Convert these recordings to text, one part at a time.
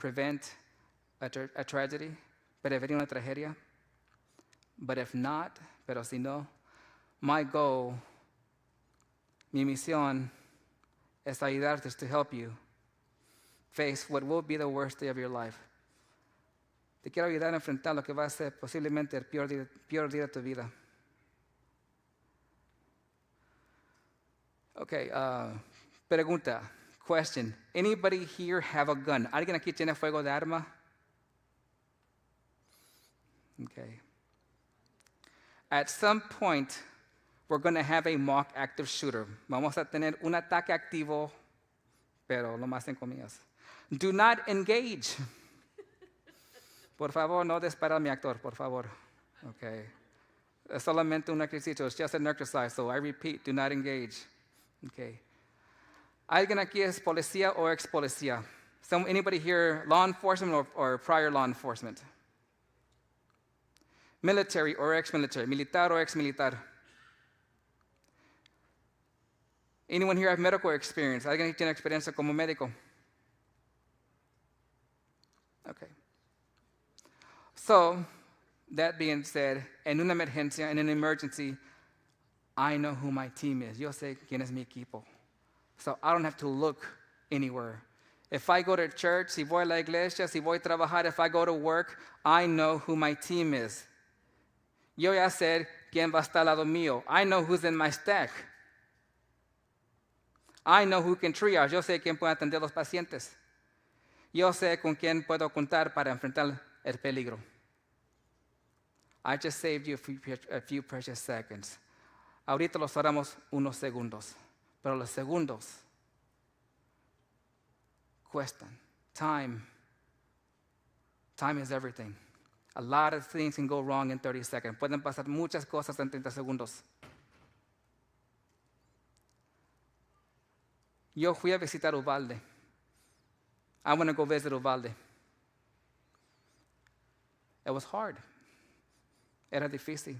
prevent a tragedy, prevenir una tragedia. But if not, pero si no, my goal, mi misión, es ayudarte to help you face what will be the worst day of your life. Te quiero ayudar a enfrentar lo que va a ser posiblemente el peor día de tu vida. Okay, pregunta, question. Anybody here have a gun? ¿Alguien aquí tiene fuego de arma? Okay. At some point, we're going to have a mock active shooter. Vamos a tener un ataque activo, pero lo más en comillas. Do not engage. Por favor, no dispara a mi actor, por favor. Okay. Es solamente un ejercicio. It's just an exercise, so I repeat, do not engage. Okay. ¿Alguien aquí es policía o ex policía? Anybody here law enforcement or prior law enforcement? Military or ex-military? Militar or ex-militar? Anyone here have medical experience? ¿Alguien tiene experiencia como médico? Okay. So, that being said, en una emergencia, in an emergency, I know who my team is. Yo sé quién es mi equipo. So I don't have to look anywhere. If I go to church, si voy a la iglesia, si voy a trabajar, if I go to work, I know who my team is. Yo ya sé quién va a estar al lado mío. I know who's in my stack. I know who can triage. Yo sé quién puede atender a los pacientes. Yo sé con quién puedo contar para enfrentar el peligro. I just saved you a few precious seconds. Ahorita los haremos unos segundos, pero los segundos cuestan. Time is everything. A lot of things can go wrong in 30 seconds. Pueden pasar muchas cosas en 30 segundos. Yo fui a visitar Uvalde. I want to go visit Uvalde. It was hard. Era difícil.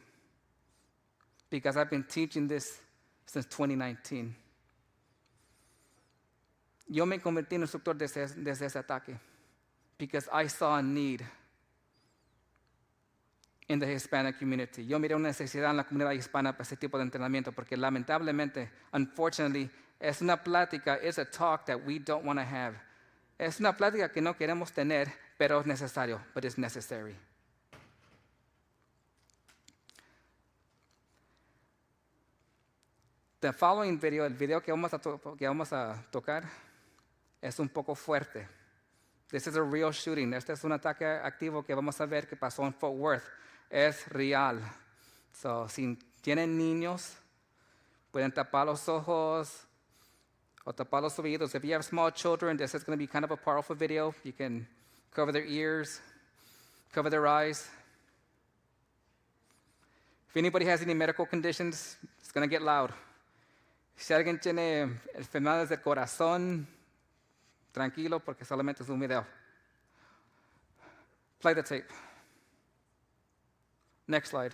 Because I've been teaching this since 2019. Yo me convertí en instructor desde ese ataque. Because I saw a need in the Hispanic community. Yo miré una necesidad en la comunidad hispana para ese tipo de entrenamiento, porque lamentablemente, unfortunately, es una plática, it's a talk that we don't want to have. Es una plática que no queremos tener, pero es necesario, but it's necessary. The following video, el video que vamos a tocar, es un poco fuerte. This is a real shooting. Este es un ataque activo que vamos a ver que pasó en Fort Worth. Es real. So, si tienen niños, pueden tapar los ojos o tapar los oídos. If you have small children, this is going to be kind of a powerful video. You can cover their ears, cover their eyes. If anybody has any medical conditions, it's going to get loud. Si alguien tiene enfermedades del corazón, tranquilo, porque solamente es un video. Play the tape. Next slide.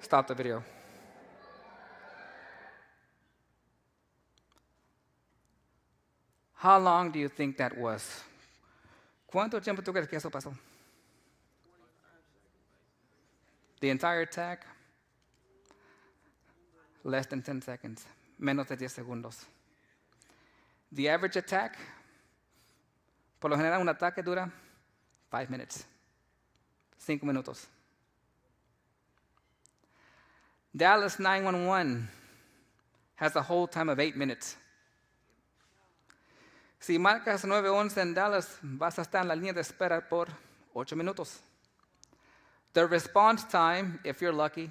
Stop the video. How long do you think that was? ¿Cuánto tiempo tú crees que eso pasó? The entire attack? Less than 10 seconds. Menos de 10 segundos. The average attack? Por lo general, un ataque dura 5 minutes. 5 minutos. Dallas 911 has a hold time of 8 minutes. Si marcas 911 en Dallas, vas a estar en la línea de espera por 8 minutos. The response time, if you're lucky,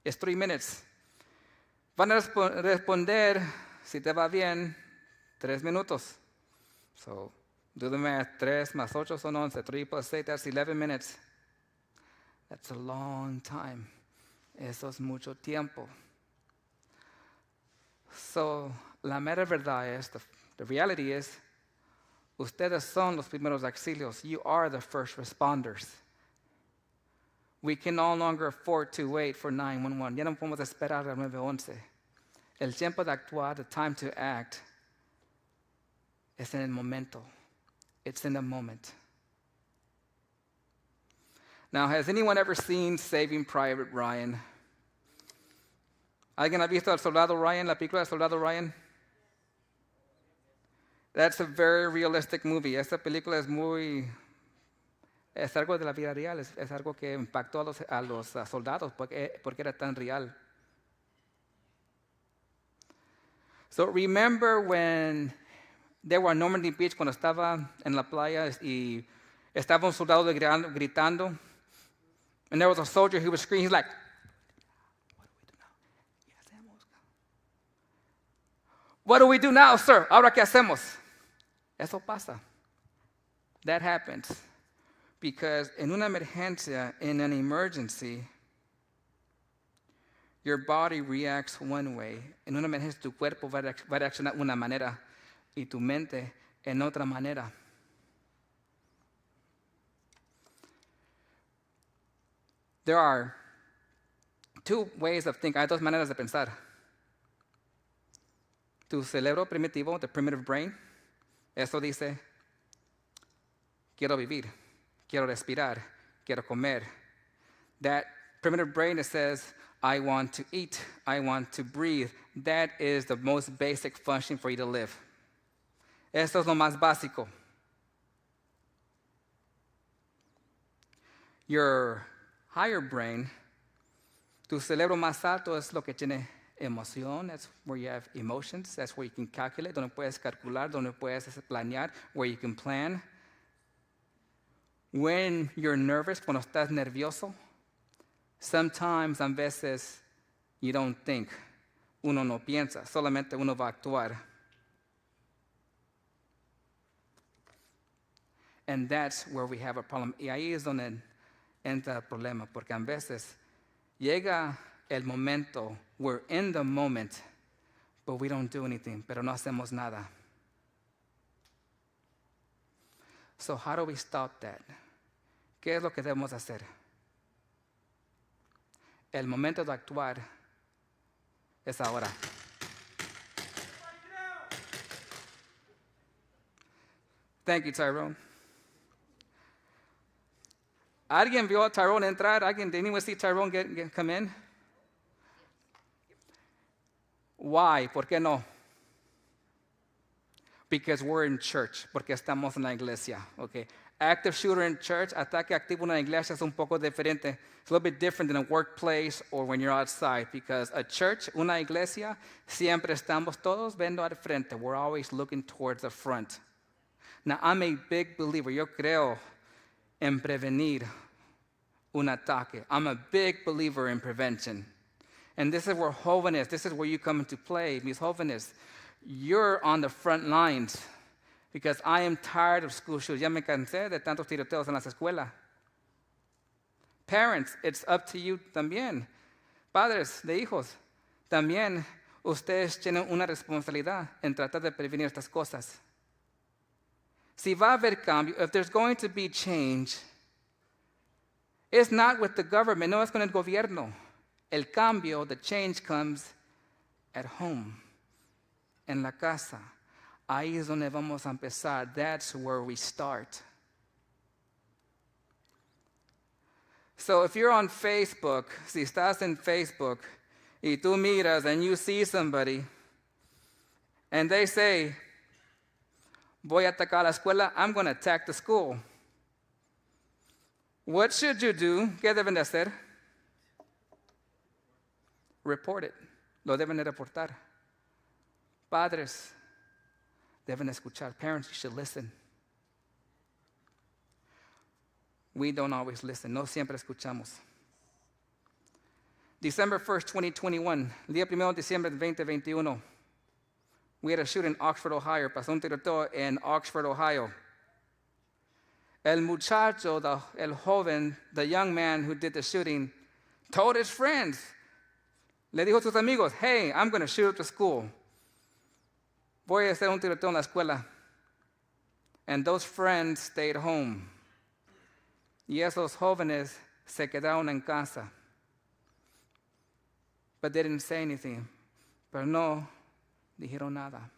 is 3 minutes. Van a responder, si te va bien, 3 minutos. So, do the math. 3 más 8 son 11. 3 plus 8, that's 11 minutes. That's a long time. Eso es mucho tiempo. So, la mera verdad es, the reality is, ustedes son los primeros auxilios. You are the first responders. We can no longer afford to wait for 911. Ya no podemos esperar al 911. El tiempo de actuar, the time to act, es en el momento. It's in the moment. Now, has anyone ever seen Saving Private Ryan? ¿Alguien ha visto al Soldado Ryan, la película del Soldado Ryan? That's a very realistic movie. Esta película es algo de la vida real, es algo que impactó a los soldados porque era tan real. So remember when they were on Normandy Beach, cuando estaba en la playa y estaba un soldado gritando, and there was a soldier who was screaming, he's like, what do we do now, sir? Ahora qué hacemos? Eso pasa. That happens. Because in una emergencia, in an emergency, your body reacts one way. En una emergencia, tu cuerpo va a reaccionar de una manera y tu mente en otra manera. There are two ways of thinking. Hay dos maneras de pensar. Tu cerebro primitivo, the primitive brain, eso dice, quiero vivir, quiero respirar, quiero comer. That primitive brain that says, I want to eat, I want to breathe. That is the most basic function for you to live. Esto es lo más básico. Your higher brain, tu cerebro más alto es lo que tiene emoción. That's where you have emotions. That's where you can calculate, donde puedes calcular, donde puedes planear, where you can plan. When you're nervous, cuando estás nervioso, sometimes, a veces, you don't think. Uno no piensa, solamente uno va a actuar. And that's where we have a problem. Y ahí es donde entra el problema, porque a veces llega el momento, we're in the moment, but we don't do anything, pero no hacemos nada. So how do we stop that? ¿Qué es lo que debemos hacer? El momento de actuar es ahora. Thank you, Tyrone. ¿Alguien vio a Tyrone entrar? Did anyone see Tyrone come in? Why? ¿Por qué no? Because we're in church, porque estamos en la iglesia. Okay. Active shooter in church, ataque activo en la iglesia es un poco diferente. It's a little bit different than a workplace or when you're outside, because a church, una iglesia, siempre estamos todos viendo al frente. We're always looking towards the front. Now, I'm a big believer. Yo creo en prevenir un ataque. I'm a big believer in prevention. And this is where jóvenes, this is where you come into play. Mis jóvenes, you're on the front lines because I am tired of school shootings. Ya me cansé de tantos tiroteos en las escuelas. Parents, it's up to you también. Padres de hijos, también ustedes tienen una responsabilidad en tratar de prevenir estas cosas. Si va a haber cambio, if there's going to be change, it's not with the government, no es con el gobierno. El cambio, the change comes at home, en la casa. Ahí es donde vamos a empezar. That's where we start. So if you're on Facebook, si estás en Facebook, y tú miras and you see somebody, and they say, voy a atacar la escuela, I'm going to attack the school. What should you do? ¿Qué deben de hacer? report it. Lo deben de reportar. Padres deben escuchar. Parents, you should listen. We don't always listen. No siempre escuchamos. December 1st, 2021, día 1 de diciembre de 2021, we had a shooting in Oxford, Ohio. Pasó un tiroteo en Oxford, Ohio. El muchacho, el joven, the young man who did the shooting, told his friends, le dijo a sus amigos, hey, I'm going to shoot up the school. Voy a hacer un tiroteo en la escuela. And those friends stayed home. Y esos jóvenes se quedaron en casa. But they didn't say anything. Pero no dijeron nada.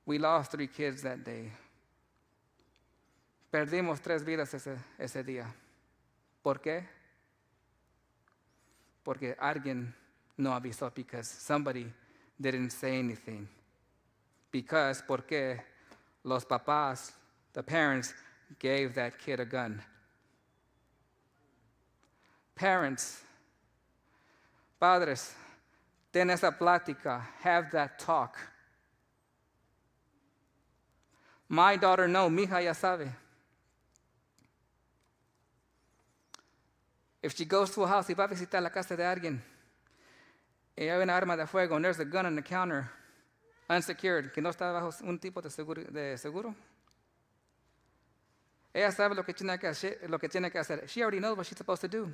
We lost 3 kids that day. Perdimos 3 vidas ese día. ¿Por qué? Porque alguien no avisó, because somebody didn't say anything. Because, porque los papás, the parents, gave that kid a gun. Parents, padres, ten esa plática, have that talk. My daughter, no, mi hija ya sabe. If she goes to a house y va a visitar la casa de alguien, y hay una arma de fuego, and there's a gun on the counter, unsecured, que no está bajo un tipo de seguro, ella sabe lo que tiene que hacer. She already knows what she's supposed to do.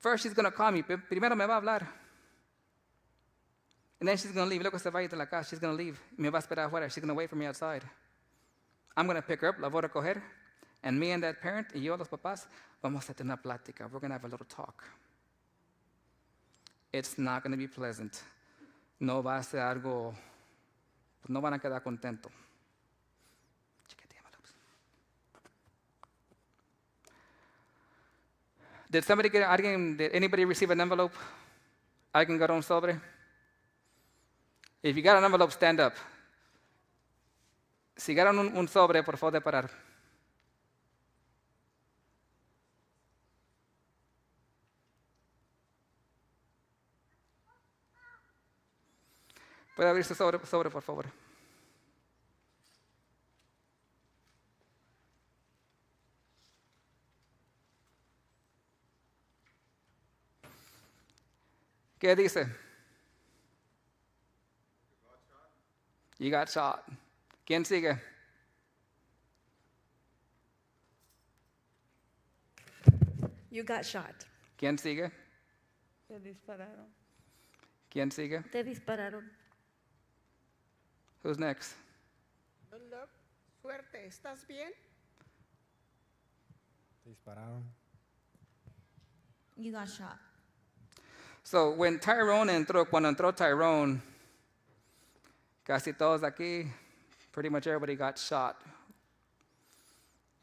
First, she's going to call me. Primero me va a hablar. And then she's going to leave. Luego se va a ir de la casa. She's going to leave. Me va a esperar afuera. She's going to wait for me outside. I'm going to pick her up. La voy a recoger. And me and that parent, y yo, los papás, vamos a tener una plática. We're going to have a little talk. It's not going to be pleasant. No va a ser algo, no van a quedar contentos. Did anybody receive an envelope? ¿Alguien got un sobre? If you got an envelope, stand up. Si got un sobre, por favor, de parar. ¿Puede abrir su sobre, por favor? ¿Qué dice? You got shot. ¿Quién sigue? You got shot. ¿Quién sigue? Te dispararon. ¿Quién sigue? Te dispararon. Who's next? Good luck. Suerte. ¿Estás bien? Te dispararon. You got shot. So cuando entró Tyrone, casi todos aquí, pretty much everybody got shot.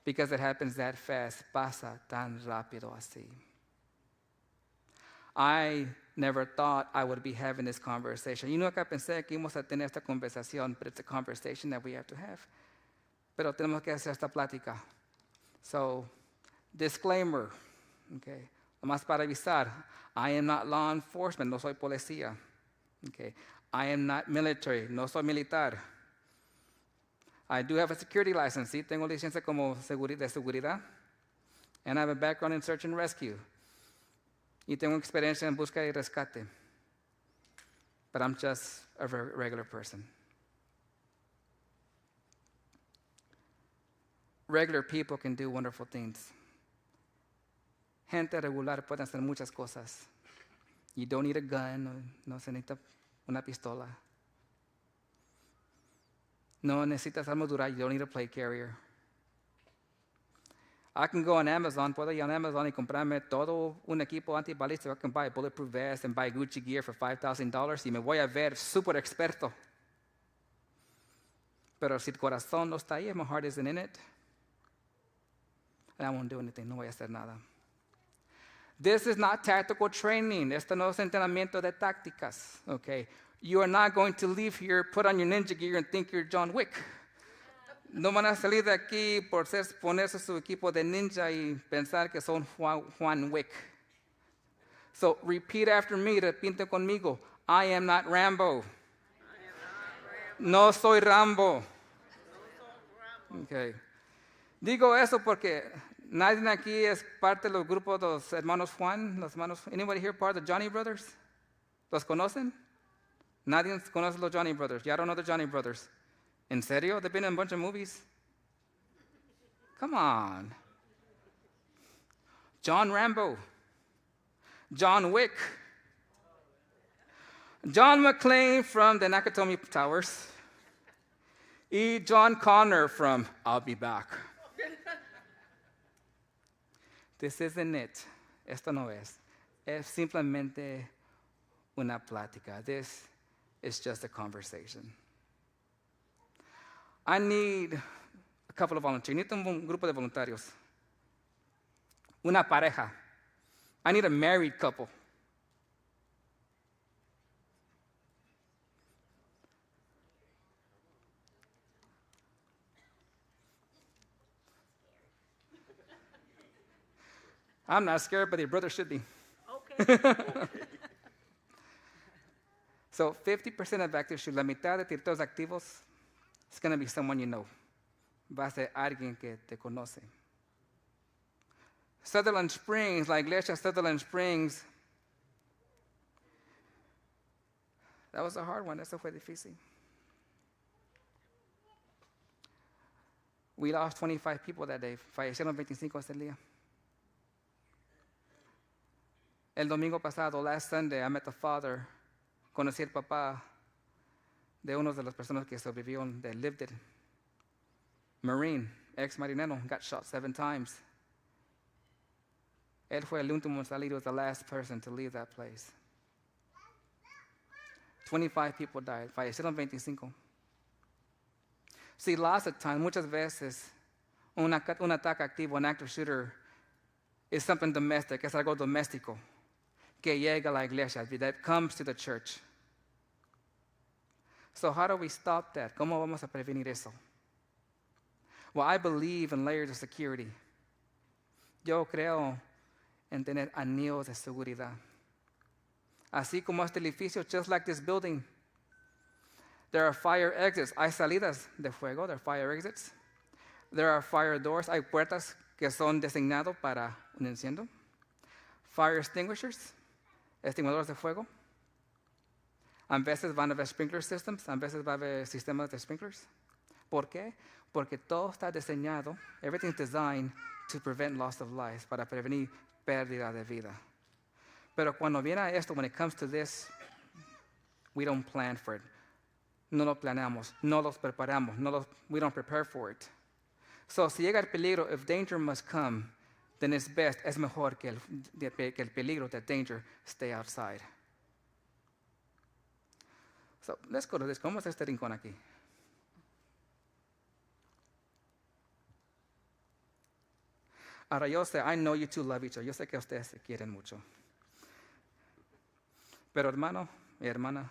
Because it happens that fast. Pasa tan rápido así. I never thought I would be having this conversation. Yo nunca pensé que íbamos a tener esta conversación, but it's a conversation that we have to have. Pero tenemos que hacer esta plática. So, disclaimer, okay. Nomás para avisar, I am not law enforcement, no soy policía. Okay. I am not military, no soy militar. I do have a security license, sí, tengo licencia como de seguridad. And I have a background in search and rescue. Y tengo experiencia en búsqueda y rescate. But I'm just a regular person. Regular people can do wonderful things. Gente regular puede hacer muchas cosas. You don't need a gun, no se necesita una pistola. No necesitas armadura, you don't need a plate carrier. I can go on Amazon, puedo ir on Amazon y comprarme todo un equipo antibalístico. I can buy a bulletproof vest and buy Gucci gear for $5,000 y me voy a ver super experto. Pero si el corazón no está ahí, my heart isn't in it, I won't do anything, no voy a hacer nada. This is not tactical training. Esto no es entrenamiento de tácticas, okay? You are not going to leave here, put on your ninja gear, and think you're John Wick. No van a salir de aquí por ponerse su equipo de ninja y pensar que son Juan Wick. So repeat after me, repite conmigo. I am not Rambo. No soy Rambo. Okay. Digo eso porque nadie aquí es parte de los grupos de los hermanos Juan, los hermanos. Anybody here part of the Johnny Brothers? ¿Los conocen? Nadie conoce los Johnny Brothers. Yeah, I don't know the Johnny Brothers. ¿En serio? They've been in a bunch of movies. Come on. John Rambo. John Wick. John McClane from the Nakatomi Towers. Y John Connor from I'll Be Back. This isn't it. Esto no es. Es simplemente una plática. This is just a conversation. I need a couple of volunteers. Necesito un grupo de voluntarios. Una pareja. I need a married couple. I'm not scared, but your brother should be. Okay. So 50% of active shooters, la mitad de tiroteos activos, it's going to be someone you know. Va a ser alguien que te conoce. Sutherland Springs, la iglesia Sutherland Springs, that was a hard one. Eso fue difícil. We lost 25 people that day. Fallecieron 25 ese día. El domingo pasado, last Sunday, I met the father, conocí el papá de una de las personas que sobrevivieron, that lived it. Marine, ex-marinero, got shot 7 times. Él fue el último en salir, was the last person to leave that place. 25 people died, fallecieron 25. See, lots of times, muchas veces, un ataque activo, an active shooter, is something domestic, es algo doméstico. Que llega a la iglesia, that comes to the church. So how do we stop that? ¿Cómo vamos a prevenir eso? Well, I believe in layers of security. Yo creo en tener anillos de seguridad. Así como este edificio, just like this building, there are fire exits. Hay salidas de fuego, there are fire exits. There are fire doors. Hay puertas que son designadas para un incendio. Fire extinguishers. Extinguidores de fuego. A veces van a haber sprinkler systems, a veces va a haber sistemas de sprinklers. ¿Por qué? Porque todo está diseñado, everything's designed to prevent loss of life, para prevenir pérdida de vida. Pero cuando viene a esto, when it comes to this, we don't plan for it. No lo planeamos, no los preparamos, we don't prepare for it. So si llega el peligro, if danger must come, then it's best, es mejor que el peligro, that danger, stay outside. So let's go to this. ¿Cómo está este rincón aquí? Ahora yo sé, I know you two love each other. Yo sé que ustedes se quieren mucho. Pero hermano y hermana,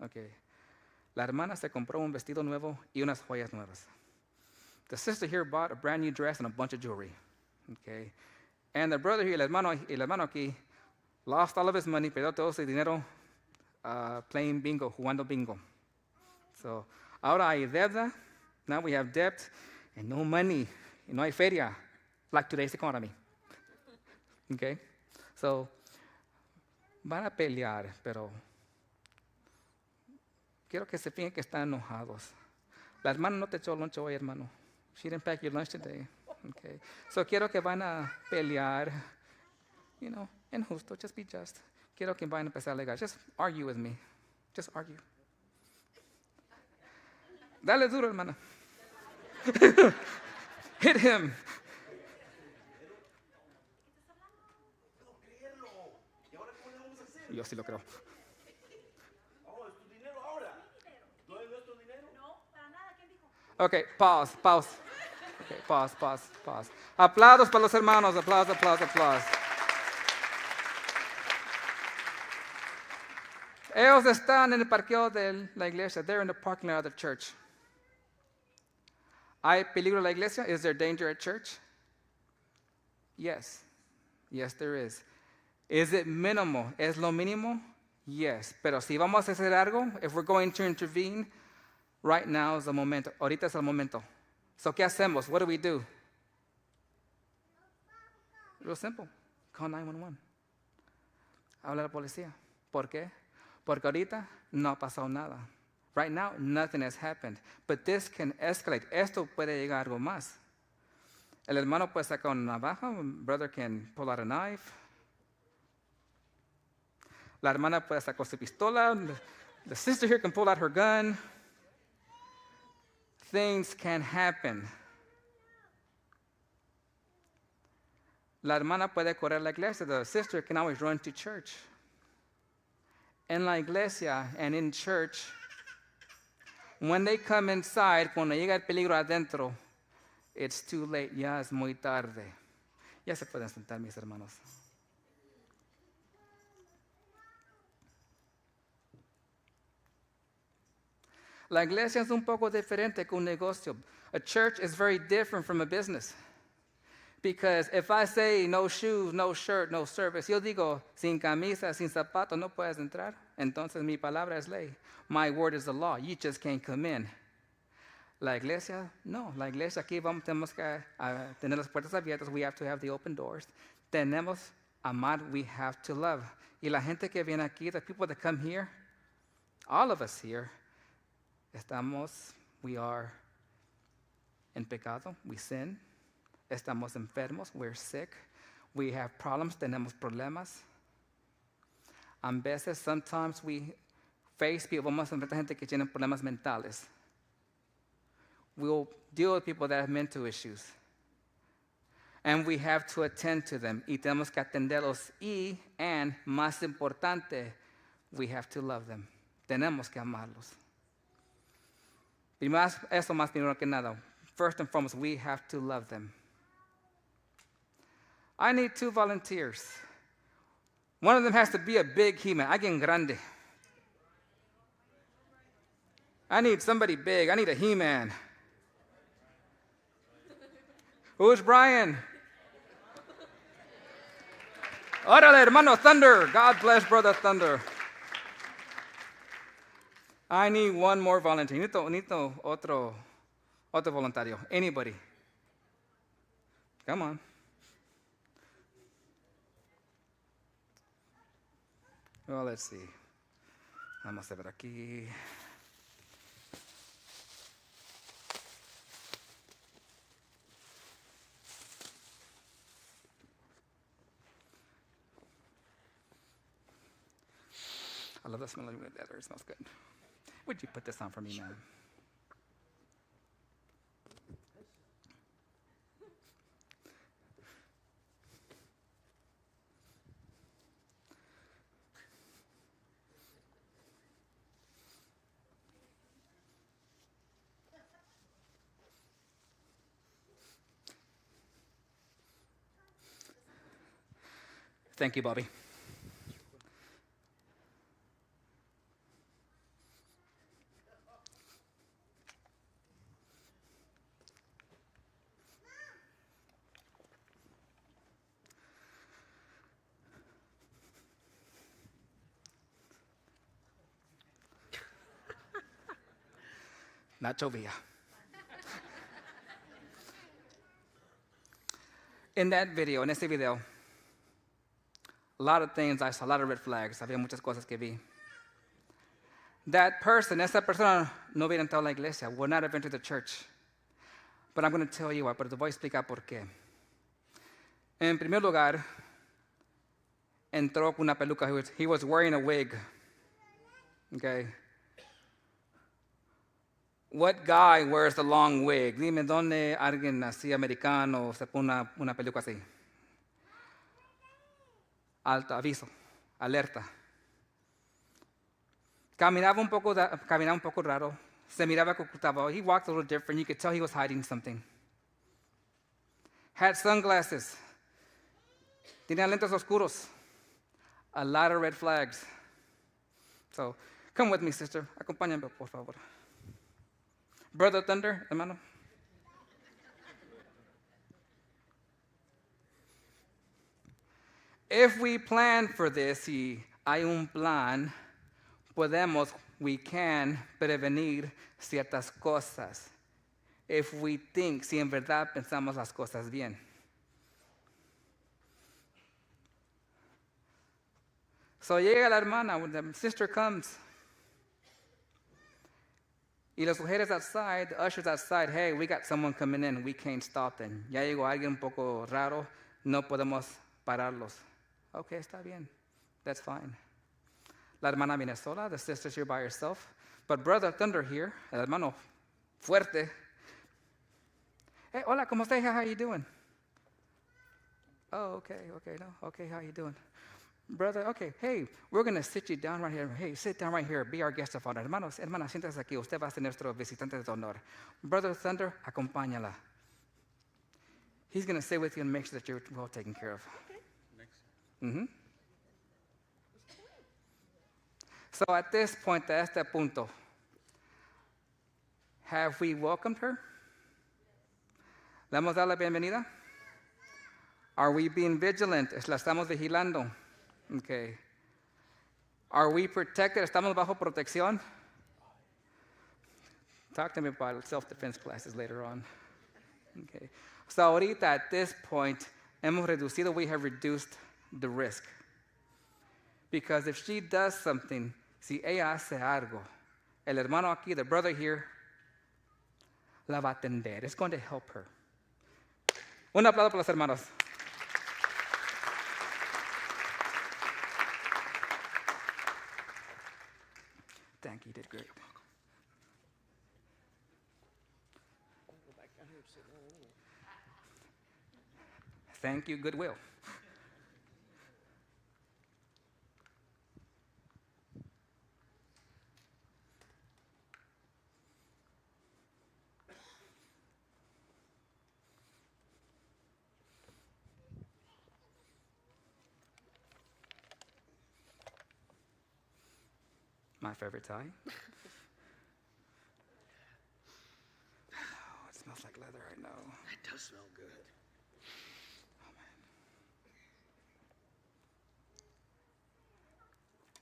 okay. La hermana se compró un vestido nuevo y unas joyas nuevas. The sister here bought a brand new dress and a bunch of jewelry. Okay. And the brother here, el hermano aquí, lost all of his money, perdió todo su dinero playing bingo, jugando bingo. So, ahora hay deuda, now we have debt, and no money, y no hay feria, like today's economy. Okay? So, van a pelear, pero quiero que se fijen que están enojados. La hermana no te echó lunch hoy, hermano. She didn't pack your lunch today. Okay. So quiero que van a pelear, you know, injusto, just be just. Quiero que vayan a empezar a alegar. Just argue with me. Just argue. Dale duro, hermana. Hit him. Yo sí lo creo. Okay, pause. Okay, pause. Aplausos para los hermanos, aplausos. Ellos están en el parqueo de la iglesia. They're in the parking lot of the church. ¿Hay peligro en la iglesia? Is there danger at church? Yes. Yes, there is. Is it minimal? ¿Es lo mínimo? Yes. Pero si vamos a hacer algo, if we're going to intervene, right now is the momento. Ahorita es el momento. So, ¿qué hacemos? What do we do? Real simple. Call 911. Habla a la policía. ¿Por qué? Porque ahorita no ha pasado nada. Right now, nothing has happened. But this can escalate. Esto puede llegar a algo más. El hermano puede sacar una navaja. Brother can pull out a knife. La hermana puede sacar su pistola. The sister here can pull out her gun. Things can happen. La hermana puede correr a la iglesia. The sister can always run to church. En la iglesia and in church, when they come inside, cuando llega el peligro adentro, it's too late. Ya es muy tarde. Ya se pueden sentar, mis hermanos. La iglesia es un poco diferente que un negocio. A church is very different from a business. Because if I say no shoes, no shirt, no service, yo digo sin camisa, sin zapato, no puedes entrar. Entonces mi palabra es ley. My word is the law. You just can't come in. La iglesia, no. La iglesia aquí tenemos que tener las puertas abiertas. We have to have the open doors. Tenemos amar. We have to love. Y la gente que viene aquí, the people that come here, all of us here, we are en pecado. We sin. Estamos enfermos, we're sick. We have problems, tenemos problemas. A veces, sometimes we face people, vamos a enfrentar gente que tiene problemas mentales. We'll deal with people that have mental issues. And we have to attend to them. Y tenemos que atenderlos. And más importante, we have to love them. Tenemos que amarlos. Y eso más primero que nada. First and foremost, we have to love them. I need 2 volunteers. One of them has to be a big He-Man. Alguien grande. I need somebody big. I need a He-Man. Who's Brian? Órale, hermano Thunder. God bless Brother Thunder. I need one more volunteer. Necesito otro voluntario. Anybody? Come on. Well, let's see. Vamos a ver aquí. I love the smell of leather. It smells good. Would you put this on for me, ma'am? Thank you, Bobby. Nacho Villa. In ese video, a lot of things I saw, a lot of red flags. Había muchas cosas que vi. Esa persona no hubiera entrado a la iglesia, would not have entered the church. But I'm going to tell you why, pero te voy a explicar por qué. En primer lugar, entró con una peluca. He was wearing a wig. Okay. What guy wears the long wig? Dime dónde alguien así americano se pone una peluca así. Alto, aviso, alerta. Caminaba un poco raro. Se miraba que ocultaba. He walked a little different. You could tell he was hiding something. Had sunglasses. Tenía lentes oscuros. A lot of red flags. So, come with me, sister. Acompáñame, por favor. Brother Thunder, hermano. If we plan for this, y hay un plan, we can prevenir ciertas cosas. If we think, si en verdad pensamos las cosas bien. So llega la hermana, when the sister comes. Y las mujeres outside, the ushers outside, hey, we got someone coming in, we can't stop them. Ya llegó alguien un poco raro, no podemos pararlos. Okay, está bien, that's fine. La hermana viene sola, the sister's here by herself. But Brother Thunder here, el hermano fuerte. Hey, hola, ¿cómo estás? How you doing? Oh, okay, no, okay, how you doing? Brother, okay, hey, we're going to sit you down right here. Hey, sit down right here, be our guest of honor. Hermanos, hermanas, siéntese aquí, usted va a ser nuestro visitante de honor. Brother Thunder, acompáñala. He's going to sit with you and make sure that you're well taken care of. Mm-hmm. So at this point, a este punto, have we welcomed her? ¿Le hemos dado la bienvenida? Are we being vigilant? ¿La estamos vigilando? Okay. Are we protected? ¿Estamos bajo protección? Talk to me about self-defense classes later on. Okay. So ahorita, at this point, we have reduced the risk. Because if she does something, si ella hace algo, el hermano aquí, the brother here, la va a atender. It's going to help her. Un aplauso para los hermanos. Thank you, you did great. Thank you, goodwill. My favorite tie. Oh, it smells like leather, I know. It does smell good.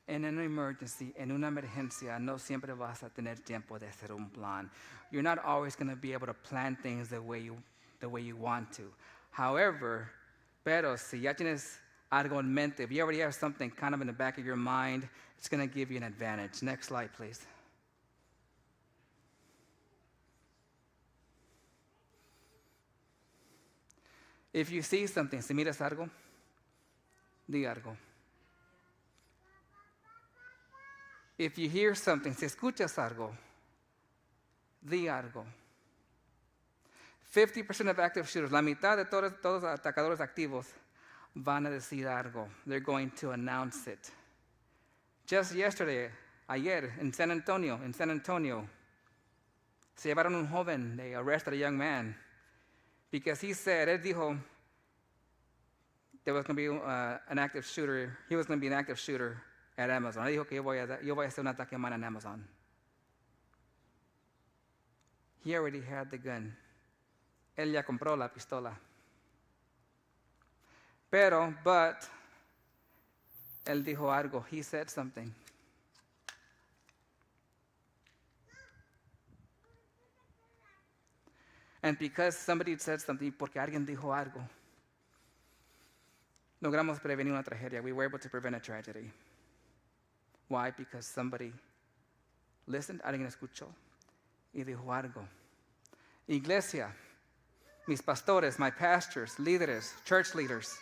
En una emergency, en una emergencia, no siempre vas a tener tiempo de hacer un plan. You're not always going to be able to plan things the way you want to. However, pero si ya tienes algo en mente, if you already have something kind of in the back of your mind, it's going to give you an advantage. Next slide, please. If you see something, si miras algo, di algo. If you hear something, si escuchas algo, di algo. 50% of active shooters, la mitad de todos los atacadores activos van a decir algo. They're going to announce it. Just yesterday, ayer, in San Antonio, se llevaron un joven, they arrested a young man, because he said, él dijo, there was going to be an active shooter, he was going to be an active shooter at Amazon. Él dijo que yo voy a hacer un ataque man en Amazon. He already had the gun. Él ya compró la pistola. But, él dijo algo. He said something. And because somebody said something, porque alguien dijo algo, logramos prevenir una tragedia. We were able to prevent a tragedy. Why? Because somebody listened, alguien escuchó, y dijo algo. Iglesia, mis pastores, my pastors, líderes, church leaders,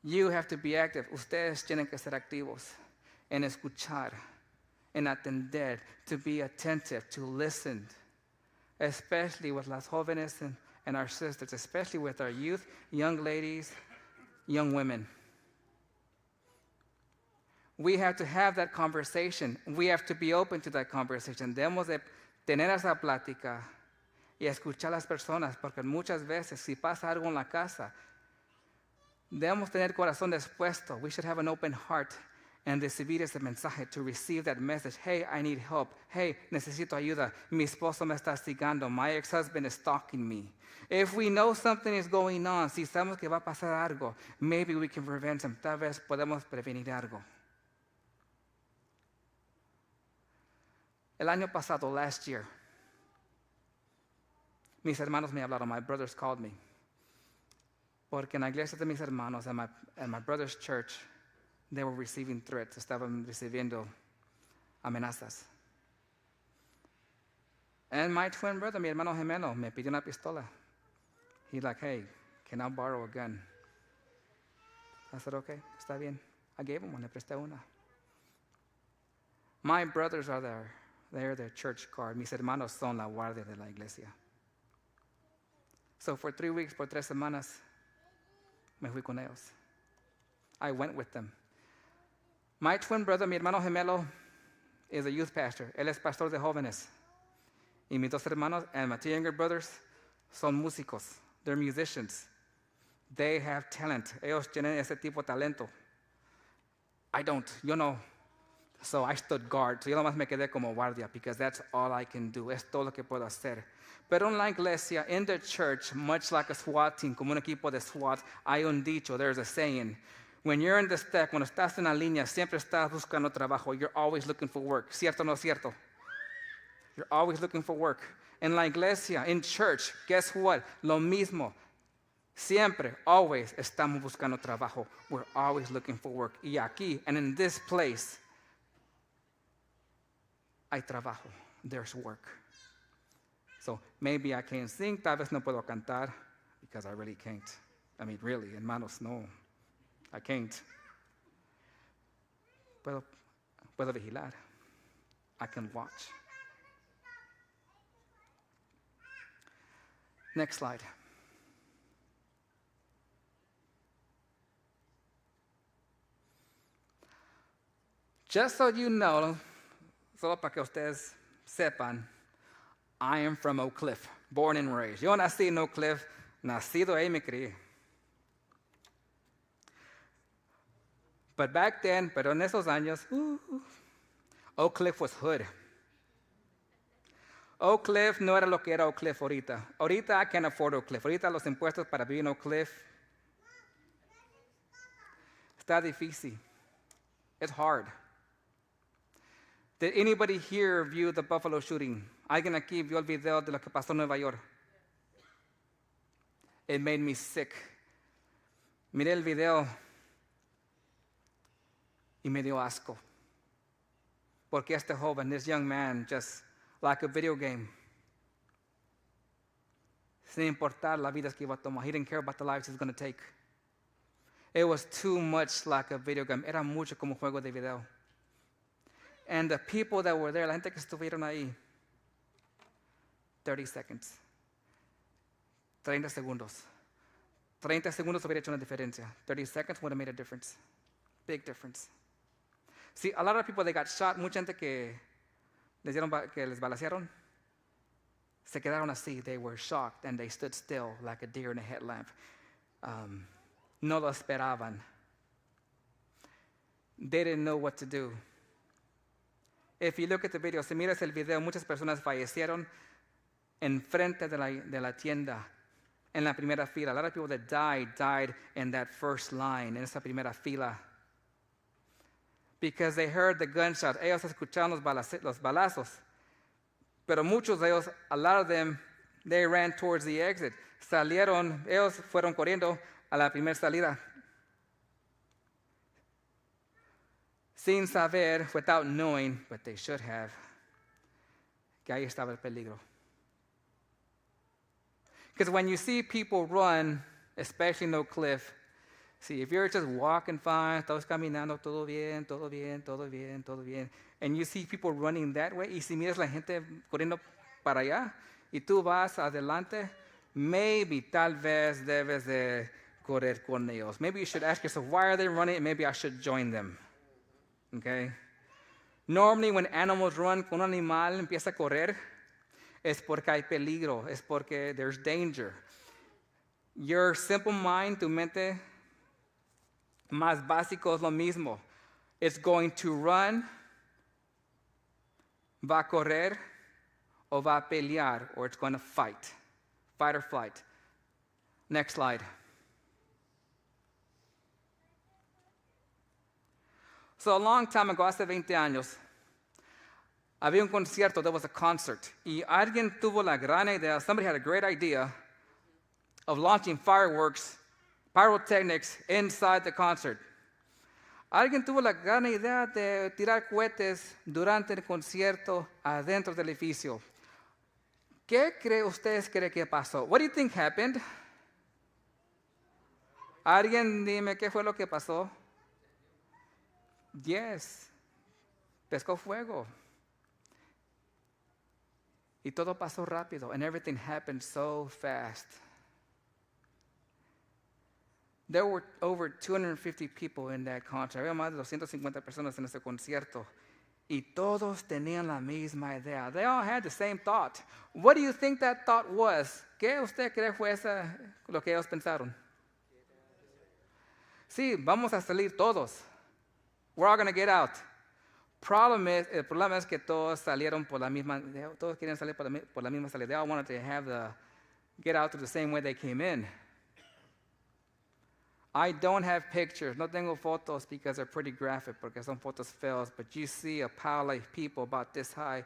you have to be active. Ustedes tienen que ser activos en escuchar, en atender, to be attentive, to listen, especially with las jóvenes and our sisters, especially with our youth, young ladies, young women. We have to have that conversation. We have to be open to that conversation. Debemos de tener esa plática y escuchar a las personas, porque muchas veces, si pasa algo en la casa, debemos tener corazón dispuesto. We should have an open heart and recibir ese mensaje, to receive that message. Hey, I need help. Hey, necesito ayuda. Mi esposo me está hostigando. My ex-husband is stalking me. If we know something is going on, si sabemos que va a pasar algo, maybe we can prevent some. Tal vez podemos prevenir algo. El año pasado, last year, mis hermanos me hablaron. My brothers called me. Porque en la iglesia de mis hermanos, at my brother's church, they were receiving threats. Estaban recibiendo amenazas. And my twin brother, mi hermano gemelo, me pidió una pistola. He's like, hey, can I borrow a gun? I said, okay, está bien. I gave him one, le presté una. My brothers are there. They're their church guard. Mis hermanos son la guardia de la iglesia. So for 3 weeks, por 3 semanas, me fui con ellos. I went with them. My twin brother, mi hermano gemelo, is a youth pastor. Él es pastor de jóvenes. Y mis dos hermanos and my two younger brothers son músicos. They're musicians. They have talent. Ellos tienen ese tipo de talento. I don't. Yo no. So I stood guard. So yo nomás me quedé como guardia because that's all I can do. Es todo lo que puedo hacer. Pero en la iglesia, in the church, much like a SWAT team, como un equipo de SWAT, hay un dicho, there's a saying. When you're in the stack, cuando estás en la línea, siempre estás buscando trabajo. You're always looking for work. ¿Cierto o no cierto? You're always looking for work. En la iglesia, in church, guess what? Lo mismo. Siempre, always estamos buscando trabajo. We're always looking for work. Y aquí, and in this place, hay trabajo. There's work. So maybe I can't sing, tal vez no puedo cantar, because I really can't. I mean, really, hermanos, no. I can't. Puedo vigilar. I can watch. Next slide. Just so you know, solo para que ustedes sepan, I am from Oak Cliff, born and raised. Yo nací en Oak Cliff, nacido ahí me crié. But back then, pero en esos años, Oak Cliff was hood. Oak Cliff no era lo que era Oak Cliff ahorita. Ahorita I can't afford Oak Cliff. Ahorita los impuestos para vivir en Oak Cliff está difícil. It's hard. Did anybody here view the Buffalo shooting? ¿Alguien aquí vio el video de lo que pasó en Nueva York? It made me sick. Miré el video y me dio asco. Porque este joven, this young man, just like a video game, sin importar las vidas que iba a tomar. He didn't care about the lives he was going to take. It was too much like a video game. Era mucho como un juego de video. And the people that were there, la gente que estuvieron ahí, 30 seconds. 30 segundos. 30 segundos hubiera hecho una diferencia. 30 seconds would have made a difference. Big difference. See, a lot of people, they got shot. Mucha gente que les balacearon, se quedaron así. They were shocked and they stood still like a deer in a headlamp. No lo esperaban. They didn't know what to do. If you look at the video, si miras el video, muchas personas fallecieron enfrente de la tienda, en la primera fila. A lot of people that died in that first line, en esa primera fila. Because they heard the gunshot. Ellos escucharon los balazos. Pero muchos de ellos, a lot of them, they ran towards the exit. Ellos fueron corriendo a la primera salida. Sin saber, without knowing, but they should have, que ahí estaba el peligro. Because when you see people run, especially in Oak Cliff, see, if you're just walking fine, todos caminando, todo bien, todo bien, todo bien, todo bien, and you see people running that way, y si miras la gente corriendo para allá, y tú vas adelante, maybe, tal vez debes de correr con ellos. Maybe you should ask yourself, why are they running? Maybe I should join them. Okay? Normally, when animals run, cuando un animal empieza a correr, es porque hay peligro, es porque there's danger. Your simple mind, tu mente más básico es lo mismo. It's going to run, va a correr, o va a pelear, or it's going to fight. Fight or flight. Next slide. So a long time ago, hace 20 años, había un concierto, there was a concert, y alguien tuvo la gran idea, somebody had a great idea of launching fireworks, pyrotechnics inside the concert. Alguien tuvo la gran idea de tirar cohetes durante el concierto adentro del edificio. ¿Qué ustedes creen que pasó? What do you think happened? ¿Alguien dime qué fue lo que pasó? Yes. Pescó fuego. Y todo pasó rápido, and everything happened so fast. There were over 250 people in that concert. Había más de 250 personas en ese concierto. Y todos tenían la misma idea. They all had the same thought. What do you think that thought was? ¿Qué usted cree fue lo que ellos pensaron? Sí, vamos a salir todos. We're all going to get out. El problema es que todos salieron por la misma, todos querían salir por la misma salida. They all wanted to get out through the same way they came in. I don't have pictures, no tengo fotos because they're pretty graphic, porque son fotos feas, but you see a pile of people about this high.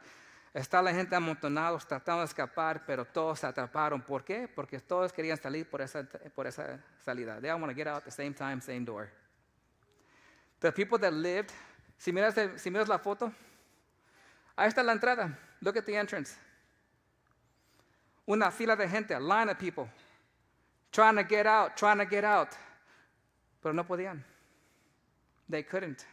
Está la gente amontonados tratando de escapar, pero todos se atraparon. ¿Por qué? Porque todos querían salir por esa salida. They all want to get out at the same time, same door. The people that lived, si miras la foto, ahí está la entrada. Look at the entrance. Una fila de gente, a line of people, trying to get out. Pero no podían. They couldn't.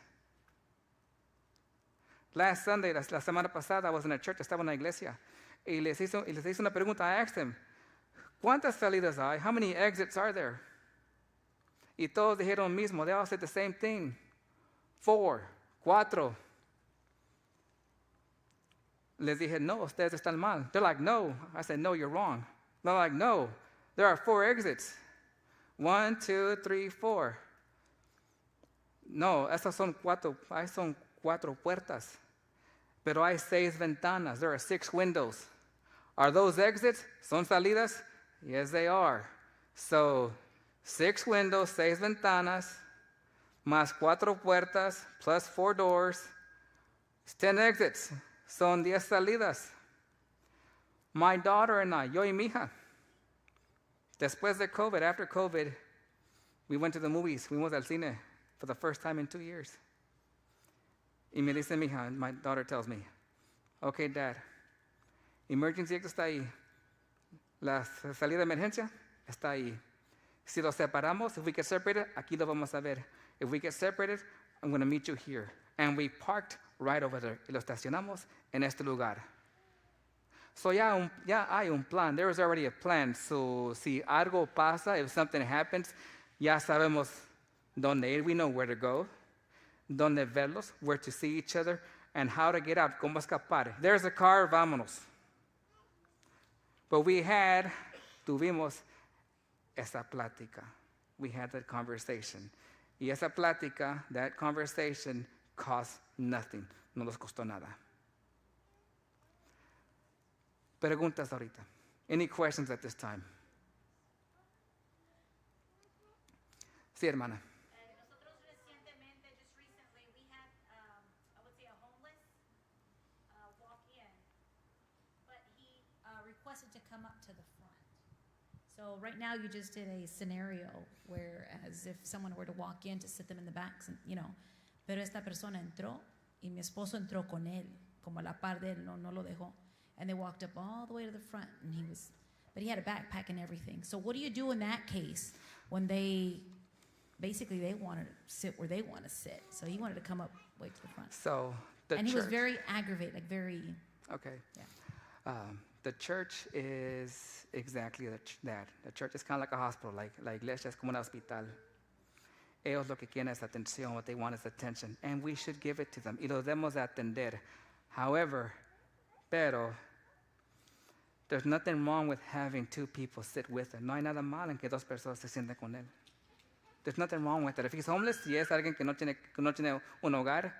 Last Sunday, la semana pasada, I was in a church, estaba en la iglesia, y les hice una pregunta. I asked them, ¿cuántas salidas hay? How many exits are there? Y todos dijeron lo mismo. They all said the same thing. 4, 4. Les dije, no, ustedes están mal. They're like, no. I said, no, you're wrong. They're like, no, there are 4 exits. 1, 2, 3, 4. No, esas son 4. Ahí son 4 puertas. Pero hay 6 ventanas. There are 6 windows. Are those exits? ¿Son salidas? Yes, they are. So, 6 windows, 6 ventanas, más 4 puertas, plus 4 doors. It's 10 exits. Son 10 salidas. My daughter and I, yo y mi hija, después de COVID, after COVID, we went to the movies. Fuimos al cine for the first time in 2 years. Y me dice mi hija, my daughter tells me, okay, Dad, emergency exit está ahí. La salida de emergencia está ahí. Si los separamos, if we get separated, aquí lo vamos a ver. If we get separated, I'm going to meet you here. And we parked right over there. Y lo estacionamos en este lugar. So ya hay un plan. There is already a plan. So si algo pasa, if something happens, ya sabemos dónde ir. We know where to go, dónde verlos, where to see each other, and how to get out, cómo escapar. There's a car, vámonos. But tuvimos esa plática. We had that conversation. Y esa plática, that conversation, cost nothing. No nos costó nada. Preguntas ahorita. Any questions at this time? Sí, hermana. Nosotros recientemente, just recently, we had, I would say, a homeless walk in, but he requested to come up to the front. So right now, you just did a scenario where, as if someone were to walk in to sit them in the back, you know. Pero esta persona entró y mi esposo entró con él, como a la par de él, no lo dejó. And they walked up all the way to the front, and but he had a backpack and everything. So what do you do in that case when they wanted to sit where they want to sit? So he wanted to come up way to the front. So he was very aggravated, like very. Okay. Yeah. The church is exactly that. The church is kind of like a hospital, like la iglesia es como un hospital. Ellos lo que quieren es atención, what they want is attention, and we should give it to them. Y lo debemos de atender. However, there's nothing wrong with having 2 people sit with them. No hay nada mal en que 2 personas se sienten con él. There's nothing wrong with it. If he's homeless, si es alguien que no tiene un hogar,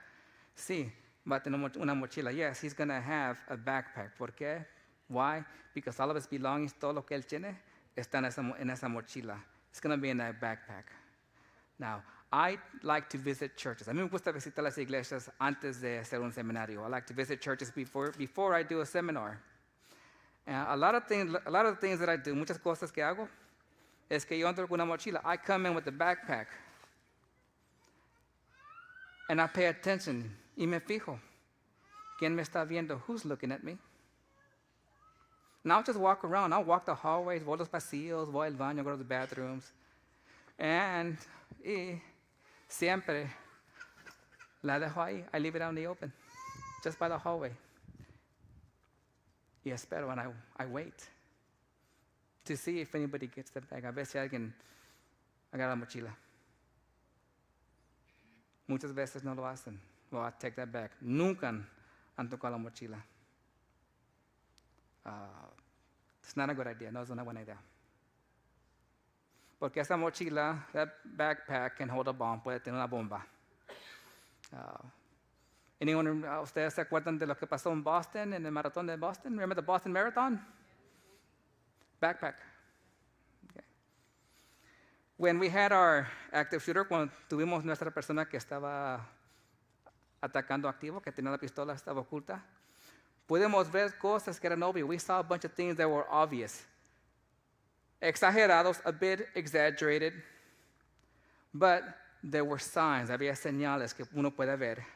sí, va a tener una mochila. Yes, he's going to have a backpack. ¿Por qué? Why? Because all of his belongings, todo lo que él tiene, está en esa mochila. It's going to be in that backpack. Now, I like to visit churches. A mí me gusta visitar las iglesias antes de hacer un seminario. I like to visit churches before I do a seminar. And a lot of the things that I do, muchas cosas que hago, es que yo entro con una mochila. I come in with the backpack. And I pay attention. Y me fijo. ¿Quién me está viendo? Who's looking at me? And I'll just walk around. I'll walk the hallways, voy a los pasillos, voy al baño, go to the bathrooms. And siempre la dejo ahí. I leave it out in the open, just by the hallway. Y espero, and I wait to see if anybody gets the bag. A ver si alguien agarra la mochila. Muchas veces no lo hacen. Well, I take that back. Nunca han tocado la mochila. It's not a good idea. No, it's not a buena idea. Porque esa mochila, that backpack can hold a bomb, puede tener una bomba. ¿Ustedes se acuerdan de lo que pasó en Boston, en el maratón de Boston? Remember the Boston Marathon? Backpack. Okay. When we had our active shooter, cuando tuvimos nuestra persona que estaba atacando activo, que tenía la pistola, estaba oculta, pudimos ver cosas que eran obvias. We saw a bunch of things that were obvious. Exagerados, a bit exaggerated, but there were signs, había señales que uno puede ver.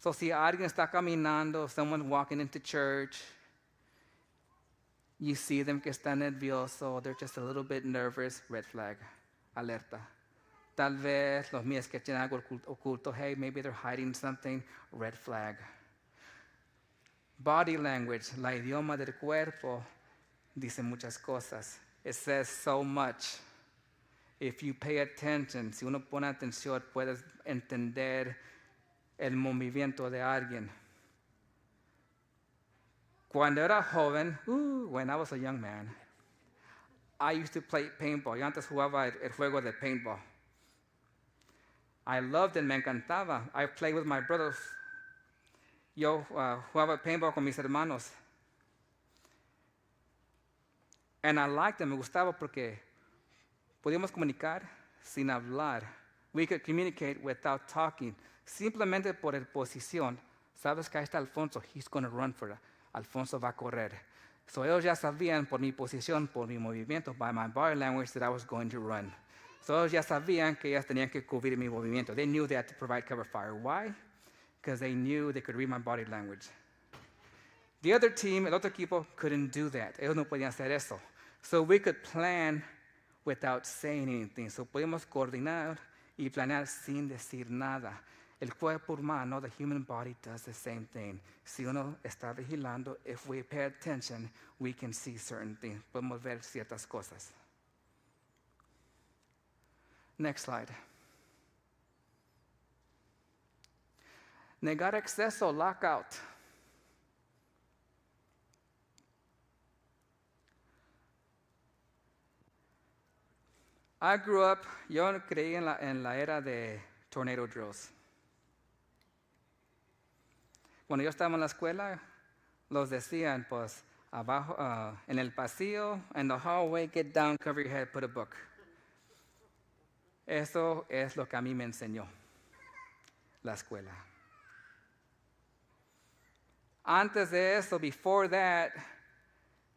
So si alguien está caminando, someone walking into church, you see them que están nervioso, they're just a little bit nervous, red flag, alerta. Tal vez los míos que tienen algo oculto, hey, maybe they're hiding something, red flag. Body language, la idioma del cuerpo, dice muchas cosas. It says so much. If you pay attention, si uno pone atención, puedes entender el movimiento de alguien. Cuando era joven, when I was a young man, I used to play paintball. Yo antes jugaba el juego de paintball. I loved it, me encantaba. I played with my brothers. Yo jugaba paintball con mis hermanos. And I liked it, me gustaba porque podíamos comunicar sin hablar. We could communicate without talking. Simplemente por el posición. Sabes que ahí está Alfonso, he's going to run for it. Alfonso va a correr. So ellos ya sabían por mi posición, por mi movimiento, by my body language, that I was going to run. So ellos ya sabían que ellos tenían que cubrir mi movimiento. They knew they had to provide cover fire. Why? Because they knew they could read my body language. The other team, el otro equipo, couldn't do that. Ellos no podían hacer eso. So we could plan without saying anything. So podíamos coordinar y planear sin decir nada. El cuerpo humano, the human body, does the same thing. Si uno está vigilando, if we pay attention, we can see certain things. Podemos ver ciertas cosas. Next slide. Negar acceso, lockout. I grew up, yo creí en la era de tornado drills. Cuando yo estaba en la escuela, los decían, pues, abajo, en el pasillo, in the hallway, get down, cover your head, put a book. Eso es lo que a mí me enseñó la escuela. Antes de eso, before that,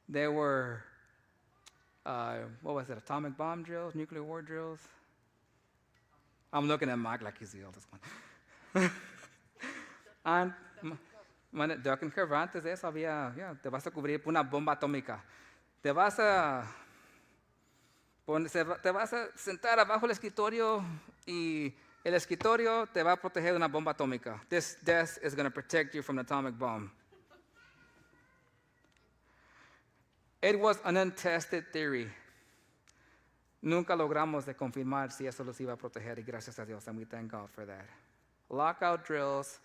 there were, what was it, atomic bomb drills, nuclear war drills? I'm looking at Mike like he's the oldest one. Duck and cover. Antes de eso había, te vas a cubrir por una bomba atómica. Te vas a sentar abajo del escritorio y el escritorio te va a proteger de una bomba atómica. This desk is going to protect you from an atomic bomb. It was an untested theory. Nunca logramos de confirmar si eso los iba a proteger, y gracias a Dios, and we thank God for that. Lockout drills,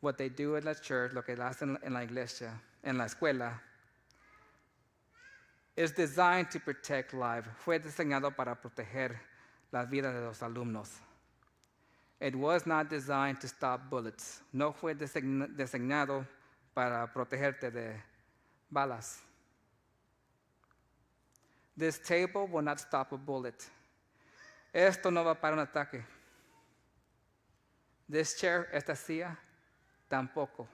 what they do in la church, lo que hacen en la iglesia, en la escuela, is designed to protect life. Fue diseñado para proteger la vida de los alumnos. It was not designed to stop bullets. No fue designado para protegerte de balas. This table will not stop a bullet. Esto no va para un ataque. This chair, esta silla, tampoco.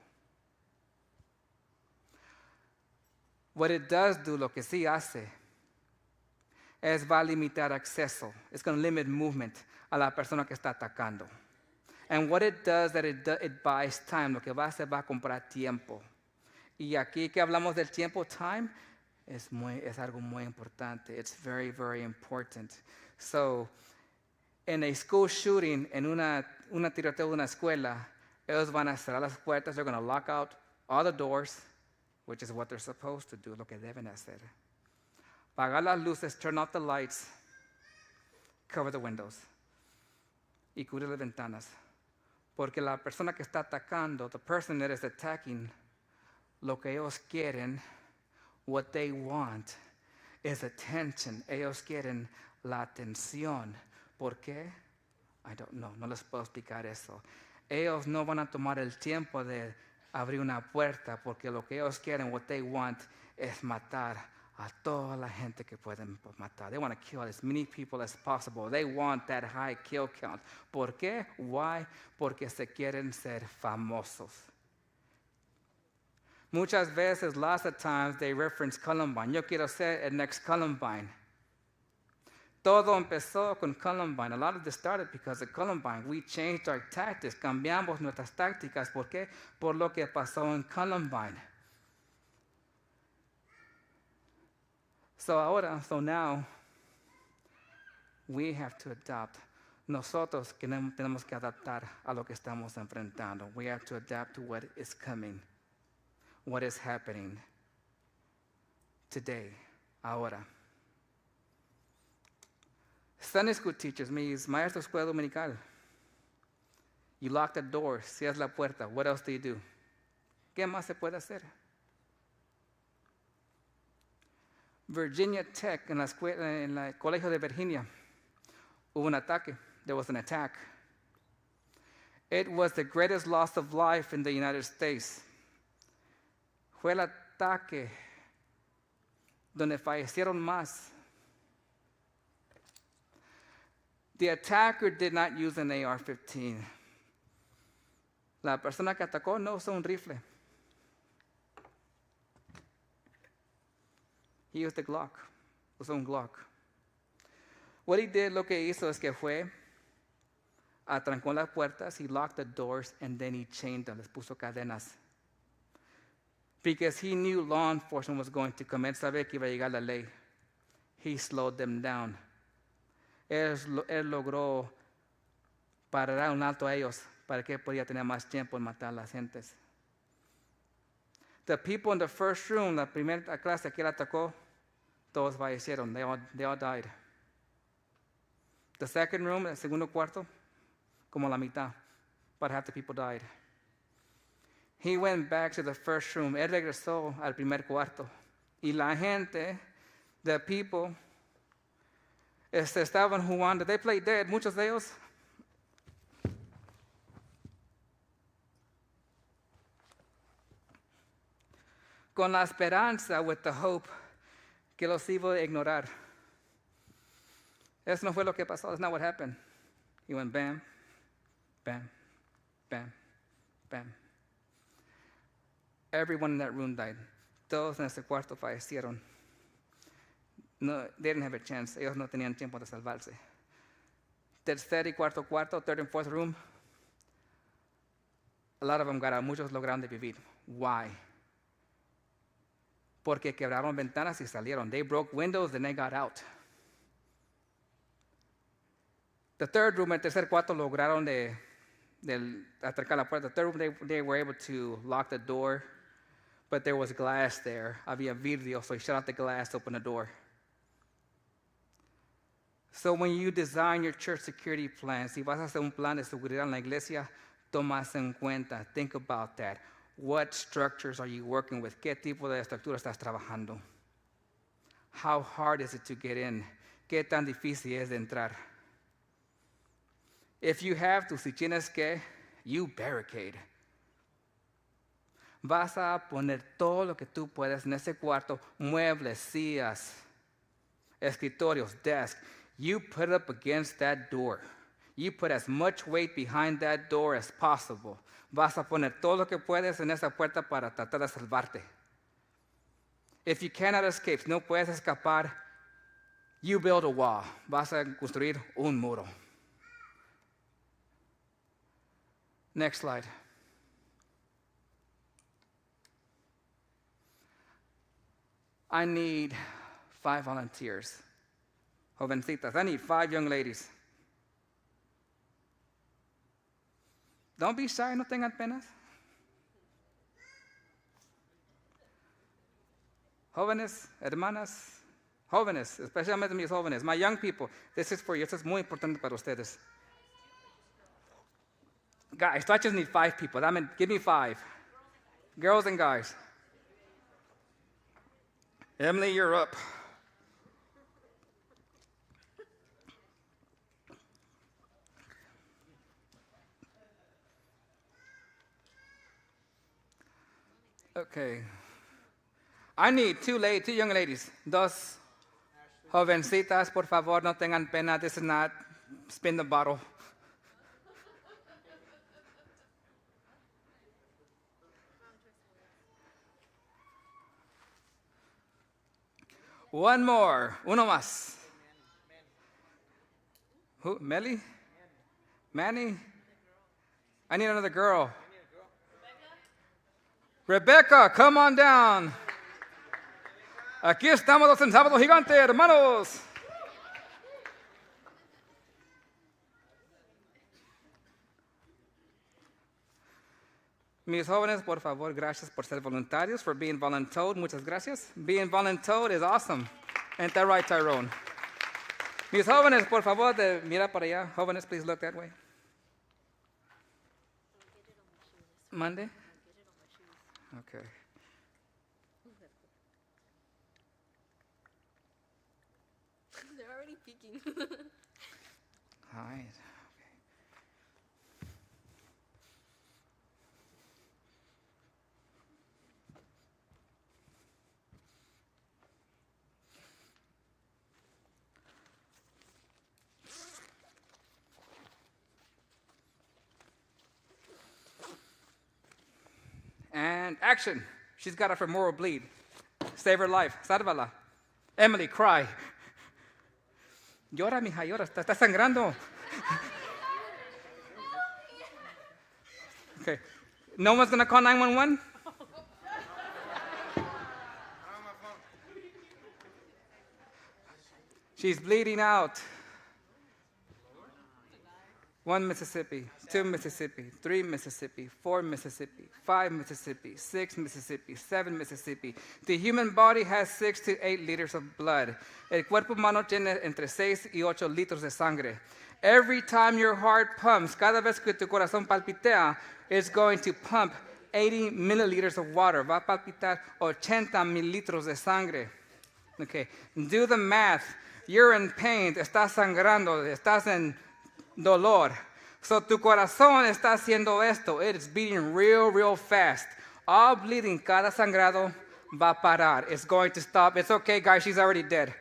What it does do, lo que sí hace, es va a limitar acceso. It's going to limit movement a la persona que está atacando. And what it does, that it buys time. Lo que va a hacer va a comprar tiempo. Y aquí que hablamos del tiempo, time, es algo muy importante. It's very, very important. So, in a school shooting, en una tiroteo de una escuela, ellos van a cerrar las puertas. They're going to lock out all the doors, which is what they're supposed to do, lo que deben hacer. Apagar las luces, turn off the lights, cover the windows, y cubrir las ventanas. Porque la persona que está atacando, the person that is attacking, lo que ellos quieren, what they want, is attention. Ellos quieren la atención. ¿Por qué? I don't know, no les puedo explicar eso. Ellos no van a tomar el tiempo de abrir una puerta porque lo que ellos quieren, what they want, es matar a toda la gente que pueden matar. They want to kill as many people as possible. They want that high kill count. ¿Por qué? Why? Porque se quieren ser famosos. Muchas veces, lots of times, they reference Columbine. Yo quiero ser el next Columbine. Todo empezó con Columbine. A lot of this started because of Columbine. We changed our tactics. Cambiamos nuestras tácticas. ¿Por qué? Por lo que pasó en Columbine. So now, we have to adapt. Nosotros tenemos que adaptar a lo que estamos enfrentando. We have to adapt to what is coming, what is happening today, ahora. Sunday school teachers, mis maestros de escuela dominical. You lock the door, cierras la puerta. What else do you do? ¿Qué más se puede hacer? Virginia Tech, en el colegio de Virginia, hubo un ataque. There was an attack. It was the greatest loss of life in the United States. Fue el ataque donde fallecieron más. The attacker did not use an AR-15. La persona que atacó no usó un rifle. He used a Glock. Usó un Glock. What he did, lo que hizo es que fue, atrancó las puertas, he locked the doors, and then he chained them, les puso cadenas. Because he knew law enforcement was going to come. Él sabía que iba a llegar la ley. He slowed them down. Él logró parar un alto a ellos para que podía tener más tiempo en matar a las gentes. The people in the first room, la primera clase que él atacó, todos fallecieron. They all died. The second room, el segundo cuarto, como la mitad. About half the people died. He went back to the first room. Él regresó al primer cuarto. Y la gente, the people, estaban jugando. They played dead, muchos de ellos. Con la esperanza, with the hope, que los iba a ignorar. Eso no fue lo que pasó. That's not what happened. He went bam, bam, bam, bam. Everyone in that room died. Todos en ese cuarto fallecieron. No, they didn't have a chance. Ellos no tenían tiempo de salvarse. Tercer y cuarto, third and fourth room, a lot of them got out. Muchos lograron de vivir. Why? Porque quebraron ventanas y salieron. They broke windows and they got out. The third room, el tercer cuarto, lograron de atracar la puerta. The third room, they were able to lock the door, but there was glass there. Había vidrio, so he shut out the glass, opened the door. So when you design your church security plan, si vas a hacer un plan de seguridad en la iglesia, tomas en cuenta. Think about that. What structures are you working with? ¿Qué tipo de estructura estás trabajando? How hard is it to get in? ¿Qué tan difícil es de entrar? If you have to, si tienes que, you barricade. Vas a poner todo lo que tú puedes en ese cuarto, muebles, sillas, escritorios, desk. You put it up against that door. You put as much weight behind that door as possible. Vas a poner todo lo que puedes en esa puerta para tratar de salvarte. If you cannot escape, si no puedes escapar, you build a wall. Vas a construir un muro. Next slide. I need 5 volunteers. Jovencitas, I need 5 young ladies. Don't be shy, no tengan penas. Jóvenes, hermanas, jóvenes, especialmente mis jóvenes, my young people, this is for you. This is muy importante para ustedes. Guys, I just need 5 people. Give me 5. Girls and guys. Emily, you're up. Okay. I need 2 young ladies. 2 jovencitas, por favor, no tengan pena. This is not spin the bottle. One more. Uno más. Who? Melly? Manny? I need another girl. Rebecca, come on down. Aquí estamos los en Sábado Gigante, hermanos. Mis jóvenes, por favor, gracias por ser voluntarios, for being voluntold. Muchas gracias. Being voluntold is awesome. Ain't that right, Tyrone? Mis jóvenes, por favor, mira para allá. Jóvenes, please look that way. Monday? Okay. They're already peeking. All right. And action. She's got a femoral bleed. Save her life. Sálvala. Emily, cry. Llora, mija, llora. Está sangrando. Okay. No one's going to call 911? She's bleeding out. 1 Mississippi, 2 Mississippi, 3 Mississippi, 4 Mississippi, 5 Mississippi, 6 Mississippi, 7 Mississippi. The human body has 6 to 8 liters of blood. El cuerpo humano tiene entre 6 y 8 litros de sangre. Every time your heart pumps, cada vez que tu corazón palpitea, it's going to pump 80 milliliters of water. Va a palpitar 80 mililitros de sangre. Okay, do the math. You're in pain, estás sangrando, estás en dolor. So tu corazón está haciendo esto. It is beating real fast. All bleeding, cada sangrado va a parar. It's going to stop. It's okay, guys, she's already dead.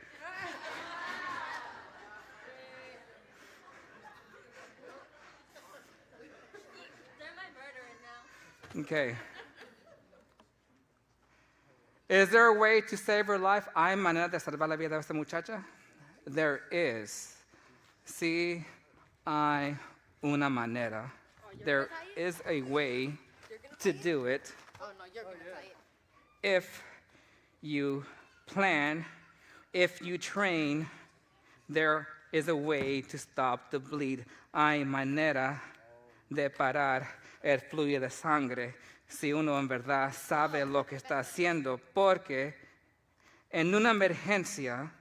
They're my murderer now. Okay. Is there a way to save her life? ¿Hay manera de salvar la vida de esta muchacha? There is. Sí, hay una manera. There is a way to do it Oh no, you're gonna fight. if you plan, if you train. There is a way to stop the bleed. Hay manera de parar el flujo de sangre si uno en verdad sabe lo que está haciendo, porque en una emergencia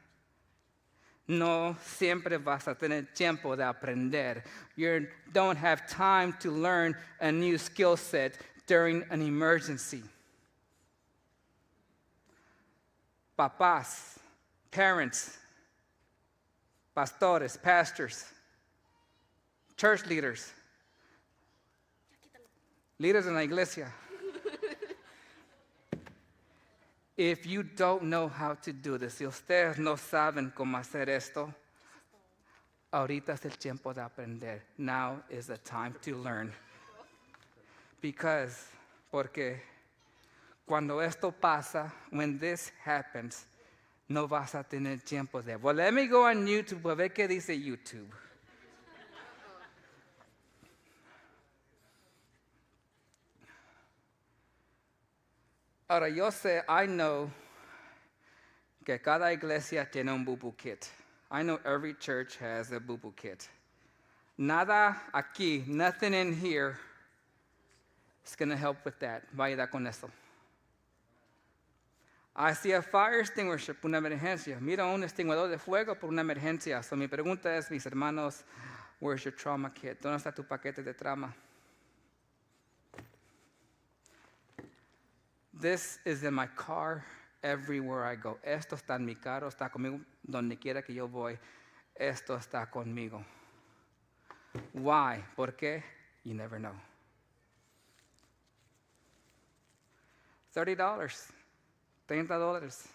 no siempre vas a tener tiempo de aprender. You don't have time to learn a new skill set during an emergency. Papás, parents, pastores, pastors, church leaders, leaders en la iglesia. If you don't know how to do this, si ustedes no saben cómo hacer esto, ahorita es el tiempo de aprender. Now is the time to learn. Porque cuando esto pasa, when this happens, no vas a tener tiempo de, well, let me go on YouTube, a ver qué dice YouTube. Ahora, yo sé, I know que cada iglesia tiene un boo-boo kit. I know every church has a boo-boo kit. Nada aquí, nothing in here is going to help with that. Va a ayudar con eso. I see a fire extinguisher por una emergencia. Mira un extinguidor de fuego por una emergencia. So mi pregunta es, mis hermanos, where's your trauma kit? ¿Dónde está tu paquete de trauma? This is in my car everywhere I go. Esto está en mi carro, está conmigo donde quiera que yo voy. Esto está conmigo. Why? ¿Por qué? You never know. $30, $30.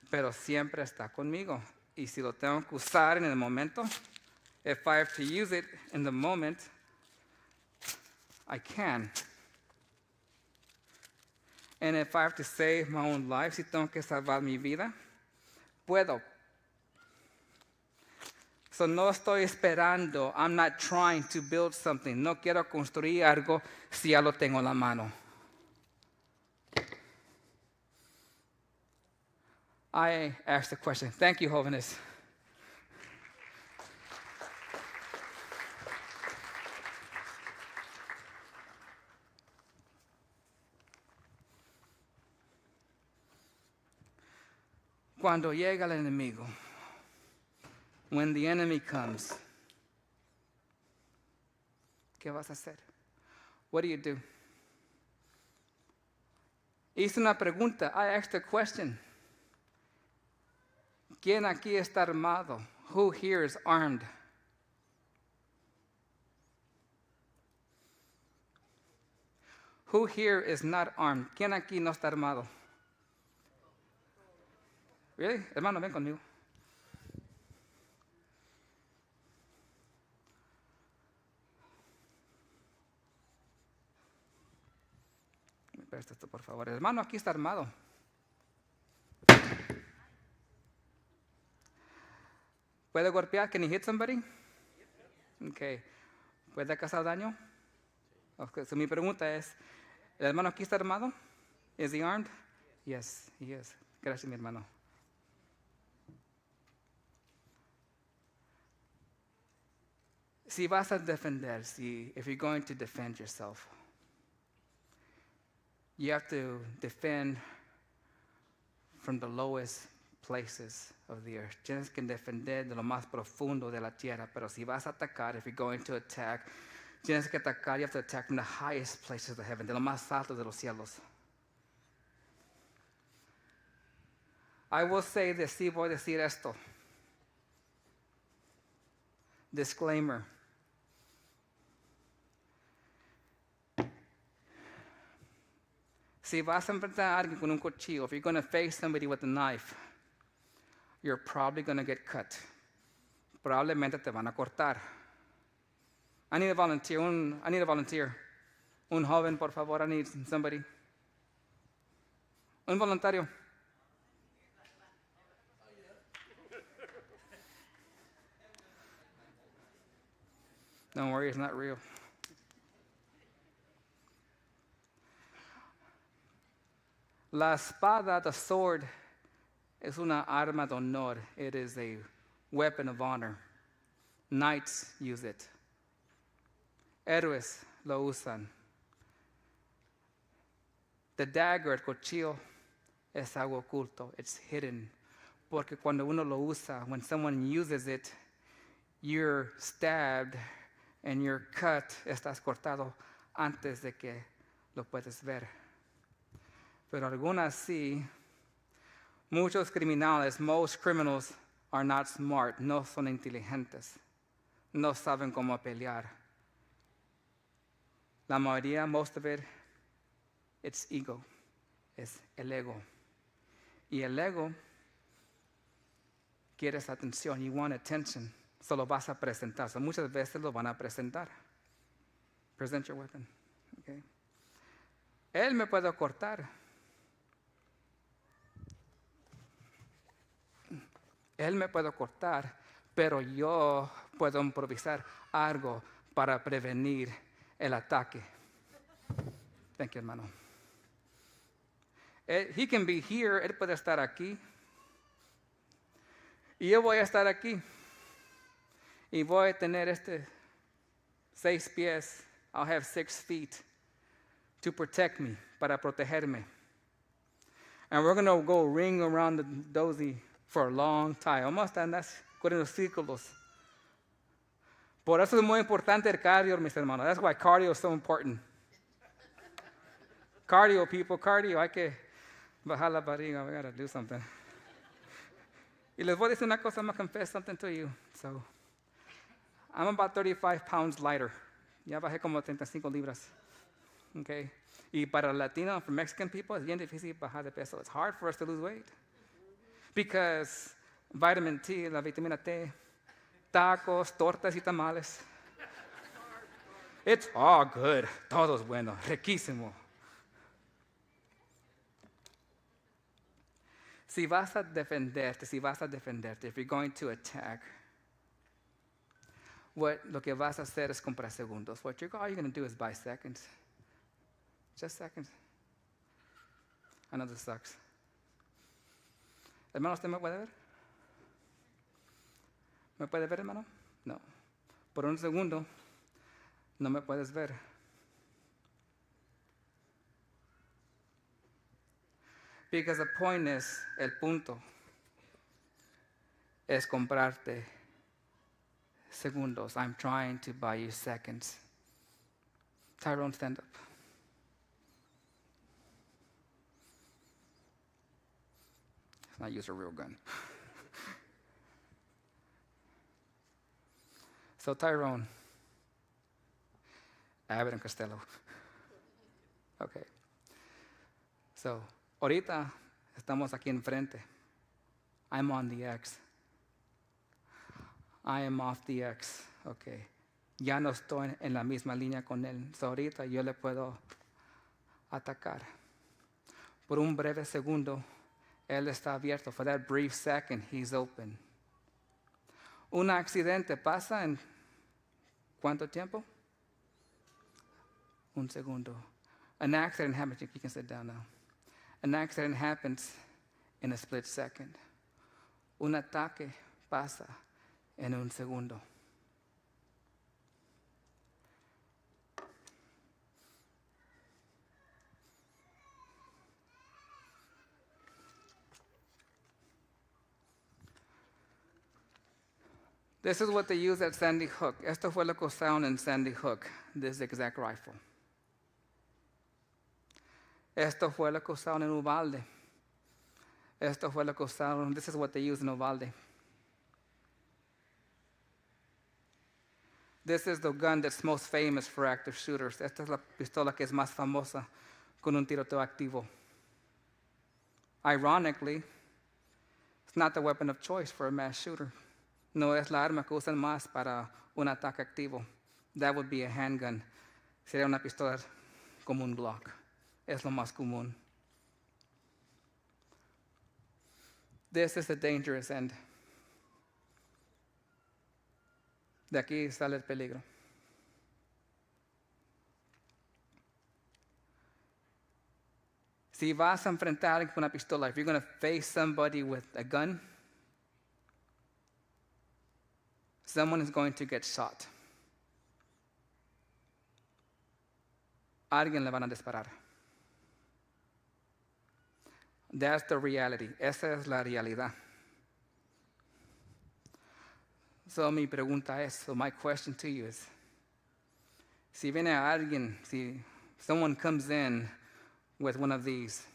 Pero siempre está conmigo. Y si lo tengo que usar en el momento, if I have to use it in the moment, I can. And if I have to save my own life, si tengo que salvar mi vida, puedo. So no estoy esperando. I'm not trying to build something. No quiero construir algo si ya lo tengo en la mano. I asked a question. Thank you, Jóvenes. Cuando llega el enemigo, when the enemy comes, ¿qué vas a hacer? What do? Hice una pregunta. I asked a question. ¿Quién aquí está armado? Who here is armed? Who here is not armed? ¿Quién aquí no está armado? Really? Hermano, ven conmigo. Me presta esto, por favor. Hermano, aquí está armado. ¿Puede golpear? Can he hit somebody? Okay. ¿Puede causar daño? Okay. So mi pregunta es, ¿el hermano aquí está armado? Is he armed? Yes, he is. Gracias, mi hermano. Si vas a defender, if you're going to defend yourself, you have to defend from the lowest places of the earth. Tienes que defender de lo más profundo de la tierra, pero si vas a atacar, if you're going to attack, tienes que atacar, you have to attack from the highest places of heaven, de lo más alto de los cielos. I will say this, sí voy a decir esto. Disclaimer. Si vas a enfrentar a alguien con un cuchillo, if you're going to face somebody with a knife, you're probably going to get cut. Probablemente te van a cortar. I need a volunteer. Un joven, por favor, I need somebody. Un voluntario. Don't worry, it's not real. La espada, the sword, es una arma de honor. It is a weapon of honor. Knights use it. Héroes lo usan. The dagger, el cuchillo, es algo oculto. It's hidden. Porque cuando uno lo usa, when someone uses it, you're stabbed and you're cut, estás cortado antes de que lo puedes ver. Pero algunas sí, muchos criminales, most criminals are not smart, no son inteligentes. no saben cómo pelear. La mayoría, most of it, it's ego. Es el ego. Y el ego quiere esa atención. You want attention. So lo vas a presentar. So muchas veces lo van a presentar. Present your weapon. Okay. Él me puede cortar. Él me puede cortar, pero yo puedo improvisar algo para prevenir el ataque. Thank you, hermano. He can be here, él puede estar aquí. Y yo voy a estar aquí. Y voy a tener 6 pies. I'll have 6 feet to protect me, para protegerme. And we're going to go ring around the dozy for a long time. Vamos a estar con los círculos. Por eso es muy importante el cardio, mis hermanos. That's why cardio is so important. Cardio, people, cardio. Hay que bajar la barriga. We got to do something. Y les voy a decir una cosa, I'm going to confess something to you. So, I'm about 35 pounds lighter. Ya bajé como 35 libras. Okay? Y para Latino, for Mexican people, es bien difícil bajar de peso. It's hard for us to lose weight. Because vitamin T, la vitamina T, tacos, tortas y tamales. It's all good. Todo es bueno. Riquísimo. Si vas a defenderte, if you're going to attack, lo que vas a hacer es comprar segundos. All you're going to do is buy seconds. Just seconds. I know this sucks. Hermano, ¿usted me puede ver? ¿Me puede ver, hermano? No. Por un segundo, no me puedes ver. Because the point is, el punto es comprarte segundos. I'm trying to buy you seconds. Tyrone, stand up. Let's not use a real gun. So Tyrone, Abbott and Costello. Okay. So, ahorita estamos aquí enfrente. I'm on the X. I am off the X. Okay. Ya no estoy en la misma línea con él. So ahorita yo le puedo atacar. Por un breve segundo, él está abierto. For that brief second, he's open. Un accidente pasa en ¿cuánto tiempo? Un segundo. An accident happens. You can sit down now. An accident happens in a split second. Un ataque pasa en un segundo. This is what they used at Sandy Hook. Esto fue lo que usaron en Sandy Hook, this exact rifle. Esto fue lo que usaron en Uvalde. Esto fue lo que usaron. This is what they used in Uvalde. This is the gun that's most famous for active shooters. Esta es la pistola que es más famosa con un tiroteo activo. Ironically, it's not the weapon of choice for a mass shooter. No es la arma que usan más para un ataque activo. That would be a handgun. Sería una pistola como un Glock. Es lo más común. This is the dangerous end. De aquí sale el peligro. Si vas a enfrentar con una pistola, if you're going to face somebody with a gun, someone is going to get shot. Alguien le van a disparar. That's the reality. Esa es la realidad. So mi pregunta es, so my question to you is, si viene alguien, si someone comes in with one of these,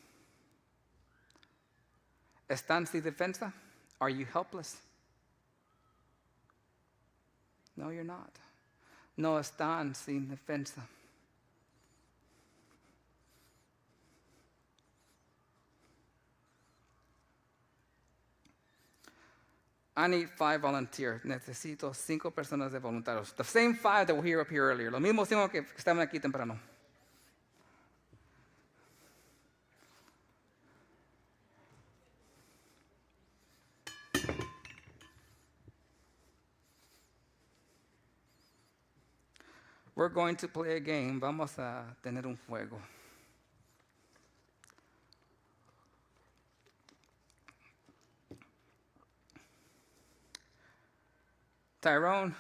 ¿están sin defensa? Are you helpless? No, you're not. No están sin defensa. I need 5 volunteers. Necesito 5 personas de voluntarios. The same 5 that were here up here earlier. Los mismos 5 que estaban aquí temprano. We're going to play a game. Vamos a tener un juego. Tyrone,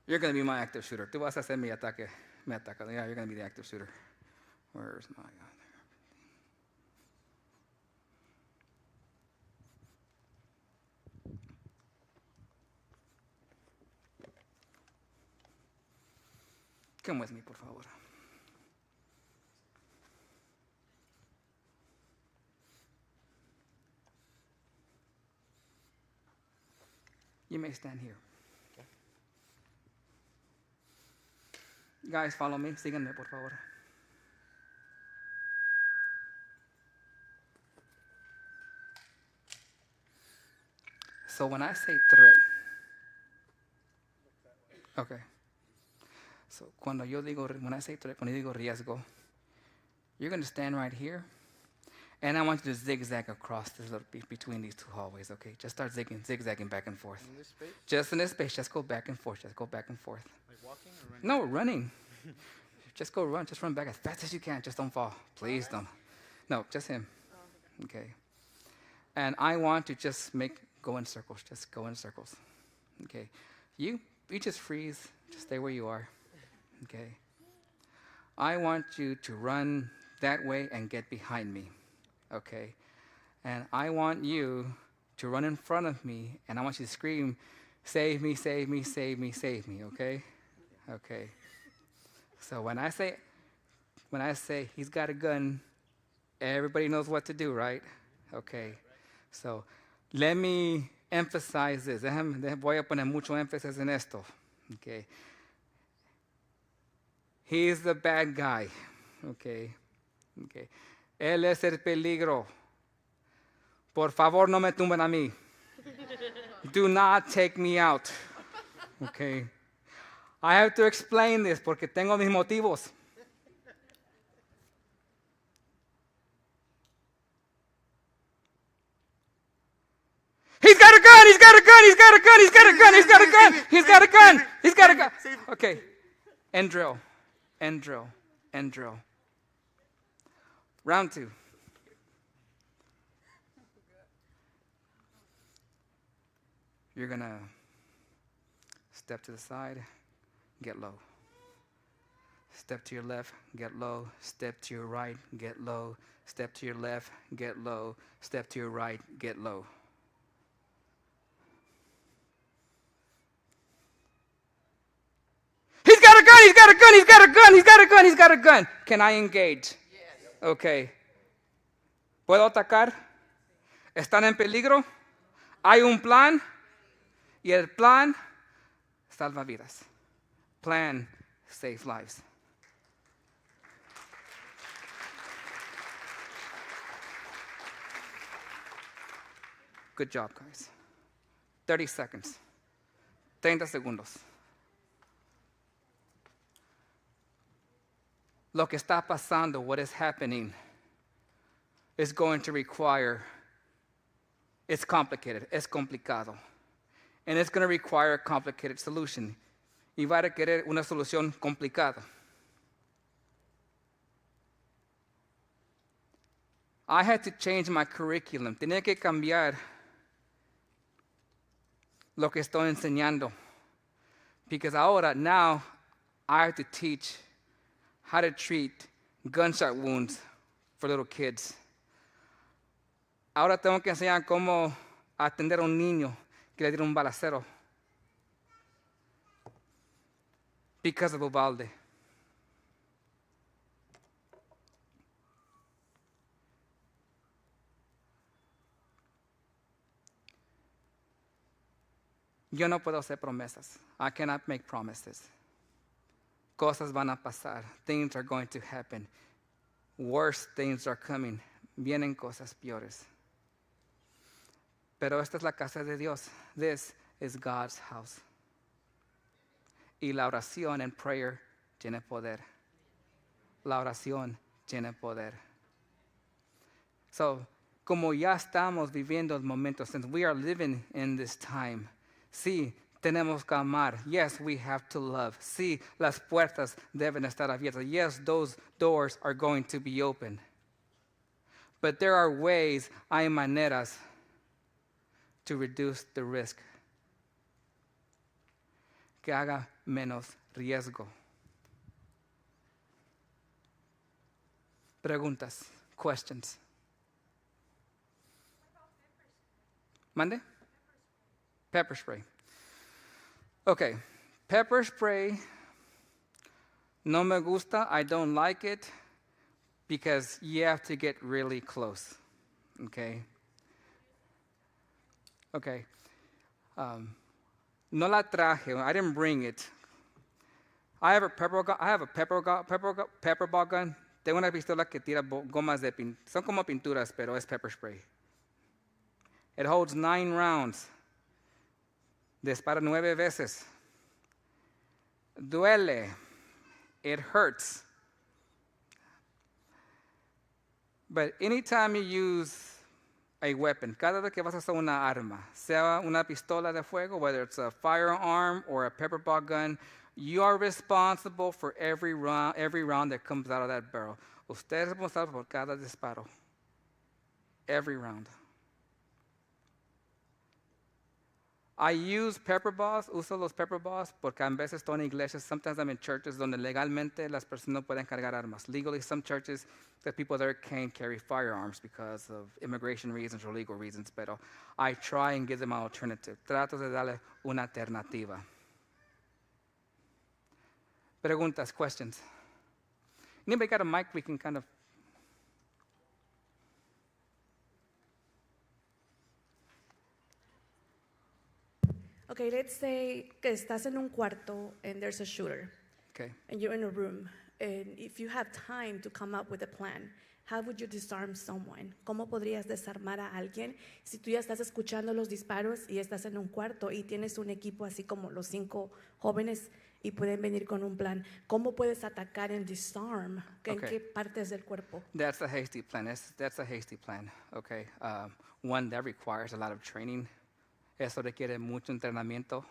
you're going to be my active shooter. Tú vas a ser mi ataque. Yeah, you're going to be the active shooter. Where's my guy? Come with me, por favor. You may stand here. Okay. Guys, follow me. Síganme, por favor. So when I say threat, okay. So when I say threat, cuando yo digo riesgo, you're going to stand right here, and I want you to zigzag across between these 2 hallways, okay? Just start zigzagging back and forth. In this space? Just in this space, just go back and forth, just go back and forth. Like walking or running? No, running. Just go run, just run back as fast as you can, just don't fall. Please don't. No, just him. Okay. And I want to just go in circles, just go in circles. Okay. You just freeze, just stay where you are. Okay. I want you to run that way and get behind me. Okay. And I want you to run in front of me, and I want you to scream, save me, save me, save me, save me, okay? Okay. So when I say he's got a gun, everybody knows what to do, right? Okay. So let me emphasize this. Voy a poner mucho énfasis en esto. Okay. He's the bad guy. Okay. Okay. Él es el peligro. Por favor, no me tumben a mí. Do not take me out. Okay. I have to explain this porque tengo mis motivos. He's got a gun, he's got a gun, he's got a gun, he's got a gun, he's got a gun, he's got a gun, he's got a gun. Okay. End drill. End drill. End drill. Round 2. You're going to step to the side, get low. Step to your left, get low. Step to your right, get low. Step to your left, get low. Step to your right, get low. He's got a gun, he's got a gun, he's got a gun, he's got a gun, he's got a gun. Can I engage? Yes. Okay. ¿Puedo atacar? ¿Están en peligro? Hay un plan. Y el plan salva vidas. Plan saves lives. Good job, guys. 30 seconds. 30 segundos. Lo que está pasando, what is happening, is going to require, it's complicated, es complicado. And it's going to require a complicated solution. Y va a requerir una solución complicada. I had to change my curriculum. Tenía que cambiar lo que estoy enseñando. Because now, I have to teach how to treat gunshot wounds for little kids. Ahora tengo que enseñar cómo atender a un niño que le dieron un balacero because of Uvalde. Yo no puedo hacer promesas. I cannot make promises. Cosas van a pasar. Things are going to happen. Worse things are coming. Vienen cosas peores. Pero esta es la casa de Dios. This is God's house. Y la oración and prayer tiene poder. La oración tiene poder. So, como ya estamos viviendo el momento, since we are living in this time, sí, tenemos que amar. Yes, we have to love. Sí, las puertas deben estar abiertas. Yes, those doors are going to be open. But there are ways, hay maneras to reduce the risk. Que haga menos riesgo. Preguntas, questions. ¿Mande? Pepper spray. Okay, pepper spray, no me gusta, I don't like it, because you have to get really close, okay? Okay. No la traje, I didn't bring it. I have a pepper ball gun. Tengo una pistola que tira gomas de pintura. Son como pinturas, pero es pepper spray. It holds 9 rounds. Dispara 9 veces. Duele. It hurts. But anytime you use a weapon, cada vez que vas a usar una arma, sea una pistola de fuego, whether it's a firearm or a pepper ball gun, you are responsible for every round that comes out of that barrel. Usted es responsable por cada disparo. Every round. I use pepper balls, uso los pepper balls porque a veces estoy en iglesias, sometimes I'm in churches donde legalmente las personas no pueden cargar armas. Legally, some churches, the people there can't carry firearms because of immigration reasons or legal reasons, pero I try and give them an alternative. Trato de darle una alternativa. Preguntas, questions? Anybody got a mic we can kind of... Okay, let's say que estás en un cuarto and there's a shooter. Okay. And you're in a room. And if you have time to come up with a plan, how would you disarm someone? ¿Cómo podrías desarmar a alguien si tú ya estás escuchando los disparos y estás en un cuarto y tienes un equipo así como los 5 jóvenes y pueden venir con un plan? ¿Cómo puedes atacar and disarm? ¿En Okay. qué partes del cuerpo? That's a hasty plan. That's a hasty plan. Okay. One that requires a lot of training. Eso requiere mucho entrenamiento.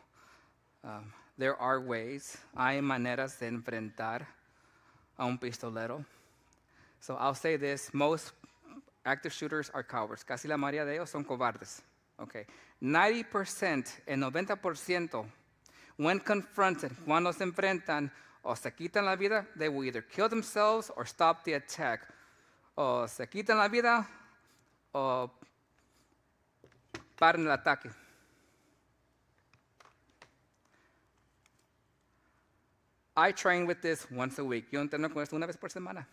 There are ways, hay maneras de enfrentar a un pistolero. So I'll say this, most active shooters are cowards. Casi la mayoría de ellos son cobardes. Okay. 90%, el 90%, when confronted, cuando se enfrentan o se quitan la vida, they will either kill themselves or stop the attack. O se quitan la vida o paran el ataque. I train with this once a week. Yo entreno con esto una vez por semana.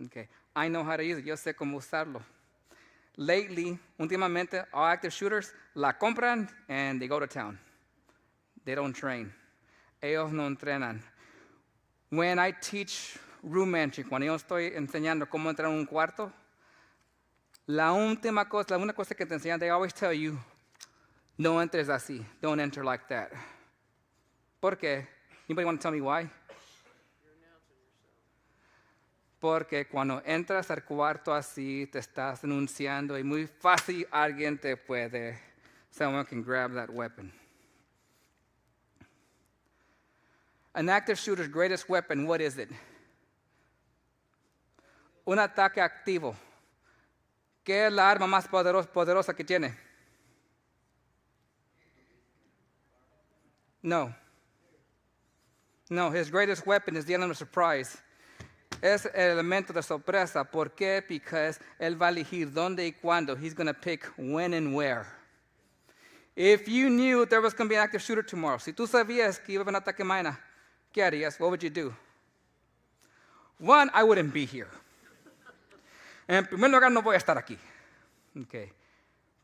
Okay. I know how to use it. Yo sé cómo usarlo. Lately, últimamente, all active shooters la compran and they go to town. They don't train. Ellos no entrenan. When I teach room entry, cuando yo estoy enseñando cómo entrar en un cuarto, la única cosa que te enseñan, they always tell you, no entres así. Don't enter like that. ¿Por qué? Anybody want to tell me why? Porque cuando entras al cuarto así, te estás anunciando y muy fácil alguien te puede, someone can grab that weapon. An active shooter's greatest weapon, what is it? Un ataque activo. ¿Qué es la arma más poderosa que tiene? No. No, his greatest weapon is the element of surprise. Es el elemento de sorpresa. ¿Por qué? Because él va a elegir dónde y cuándo. He's going to pick when and where. If you knew there was going to be an active shooter tomorrow, si tú sabías que iba a haber un ataque mañana, ¿qué harías? What would you do? One, I wouldn't be here. En primer lugar, no voy a estar aquí. Okay.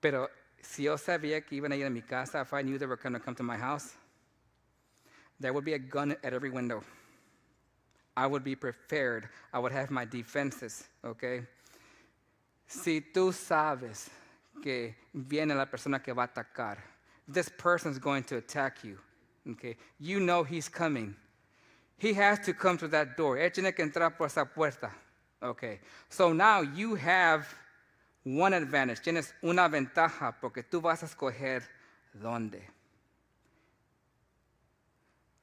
Pero Si yo sabía que iban a ir a mi casa, if I knew they were going to come to my house, there would be a gun at every window. I would be prepared. I would have my defenses, okay? Si tú sabes que viene la persona que va a atacar, this person's going to attack you, okay? You know he's coming. He has to come through that door. Él tiene que entrar por esa puerta, okay? So now you have one advantage. Tienes una ventaja porque tú vas a escoger dónde.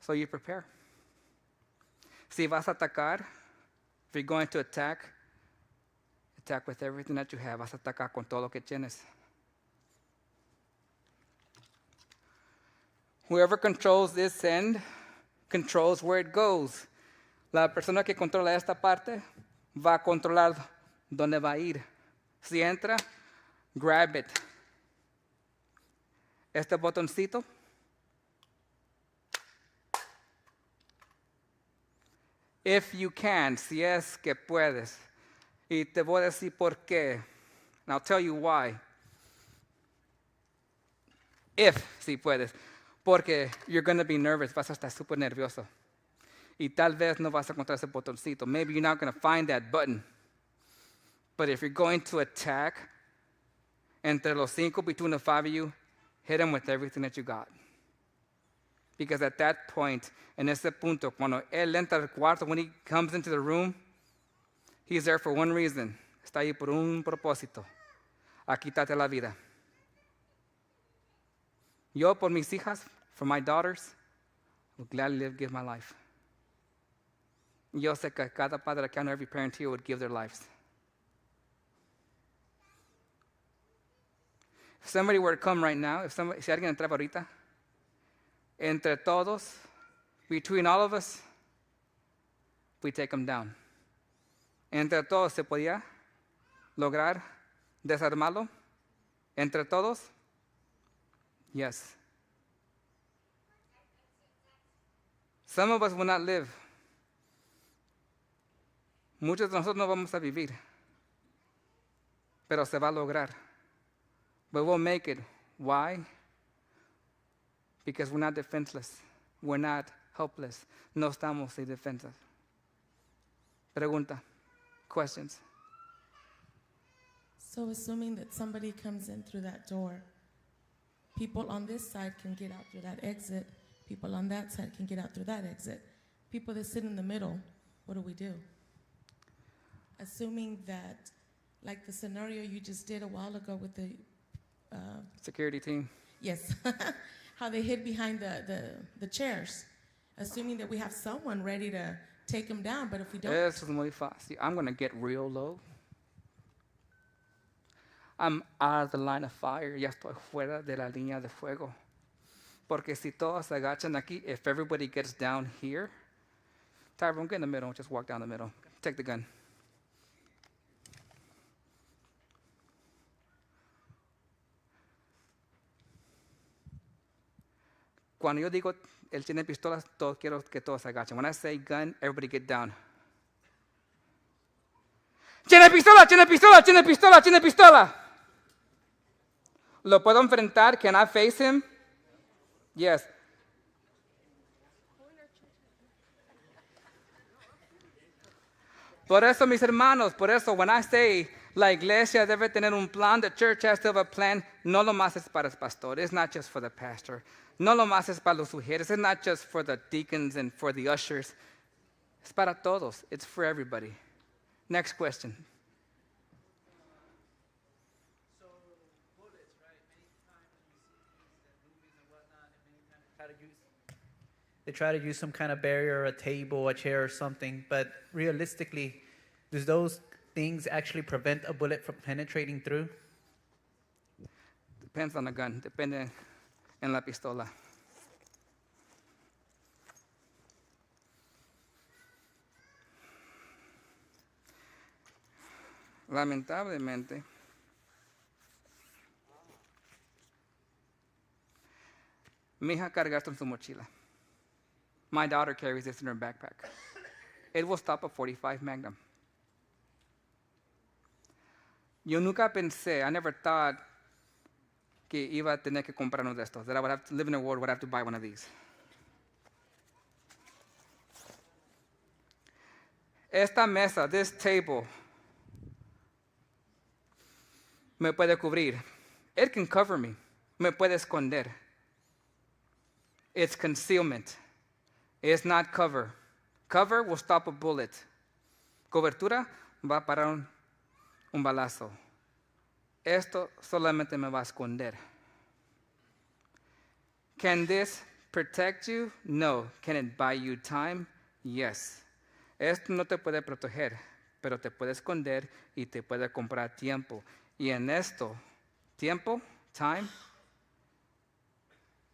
So you prepare. Si vas a atacar, if you're going to attack with everything that you have. Vas a atacar con todo lo que tienes. Whoever controls this end controls where it goes. La persona que controla esta parte va a controlar dónde va a ir. Si entra, grab it. Este botoncito. If you can, si es que puedes. Y te voy a decir por qué. And I'll tell you why. If, si puedes. Porque you're going to be nervous, vas a estar súper nervioso. Y tal vez no vas a encontrar ese botoncito. Maybe you're not going to find that button. But if you're going to attack, entre los cinco, between the five of you, hit him with everything that you got. Because at that point, en ese punto, cuando él entra al cuarto, when he comes into the room, he's there for one reason. Está ahí por un propósito. A quitarte la vida. Yo, por mis hijas, for my daughters, would gladly give my life. Yo sé que cada padre acá, every parent here would give their lives. If somebody were to come right now, si alguien entraba ahorita, entre todos, between all of us, we take them down. Entre todos se podía lograr desarmarlo. Entre todos, yes. Some of us will not live. Muchos de nosotros no vamos a vivir. Pero se va a lograr. But we'll make it. Why? Because we're not defenseless. We're not helpless. No estamos indefensas. Pregunta. Questions. So assuming that somebody comes in through that door, people on this side can get out through that exit. People on that side can get out through that exit. People that sit in the middle, what do? Assuming that, like the scenario you just did a while ago with the Security team. Yes, how they hid behind the chairs. Assuming that we have someone ready to take them down, but if we don't... Eso es muy fácil. I'm going to get real low. I'm out of the line of fire. Ya estoy fuera de la línea de fuego. Porque si todos se agachan aquí, if everybody gets down here, Tyrone, get in the middle. Just walk down the middle. Take the gun. Cuando yo digo, él tiene pistolas, quiero que todos se agachen. When I say gun, everybody get down. ¡Tiene pistola, tiene pistola, tiene pistola, tiene pistola! ¿Lo puedo enfrentar? Can I face him? Yes. Por eso, mis hermanos, por eso, when I say la iglesia debe tener un plan, the church has to have a plan, no lo más es para el pastor. It's not just for the pastor. No lo más es para los mujeres. It's not just for the deacons and for the ushers. Es para todos. It's for everybody. Next question. So, bullets, right? Many times we see things in movies and whatnot, and many times they try to use some kind of barrier, a table, a chair, or something. But realistically, does those things actually prevent a bullet from penetrating through? Depends on the gun. Depende en la pistola. Lamentablemente, mi hija carga esto en su mochila. My daughter carries this in her backpack. It will stop a .45 Magnum. Yo nunca pensé, I never thought que iba a tener que comprar uno de estos. That I would have to live in a world where I have to buy one of these. Esta mesa, this table, me puede cubrir. It can cover me. Me puede esconder. It's concealment. It's not cover. Cover will stop a bullet. Cobertura va a parar un balazo. Esto solamente me va a esconder. Can this protect you? No. Can it buy you time? Yes. Esto no te puede proteger, pero te puede esconder y te puede comprar tiempo. Y en esto, tiempo, time,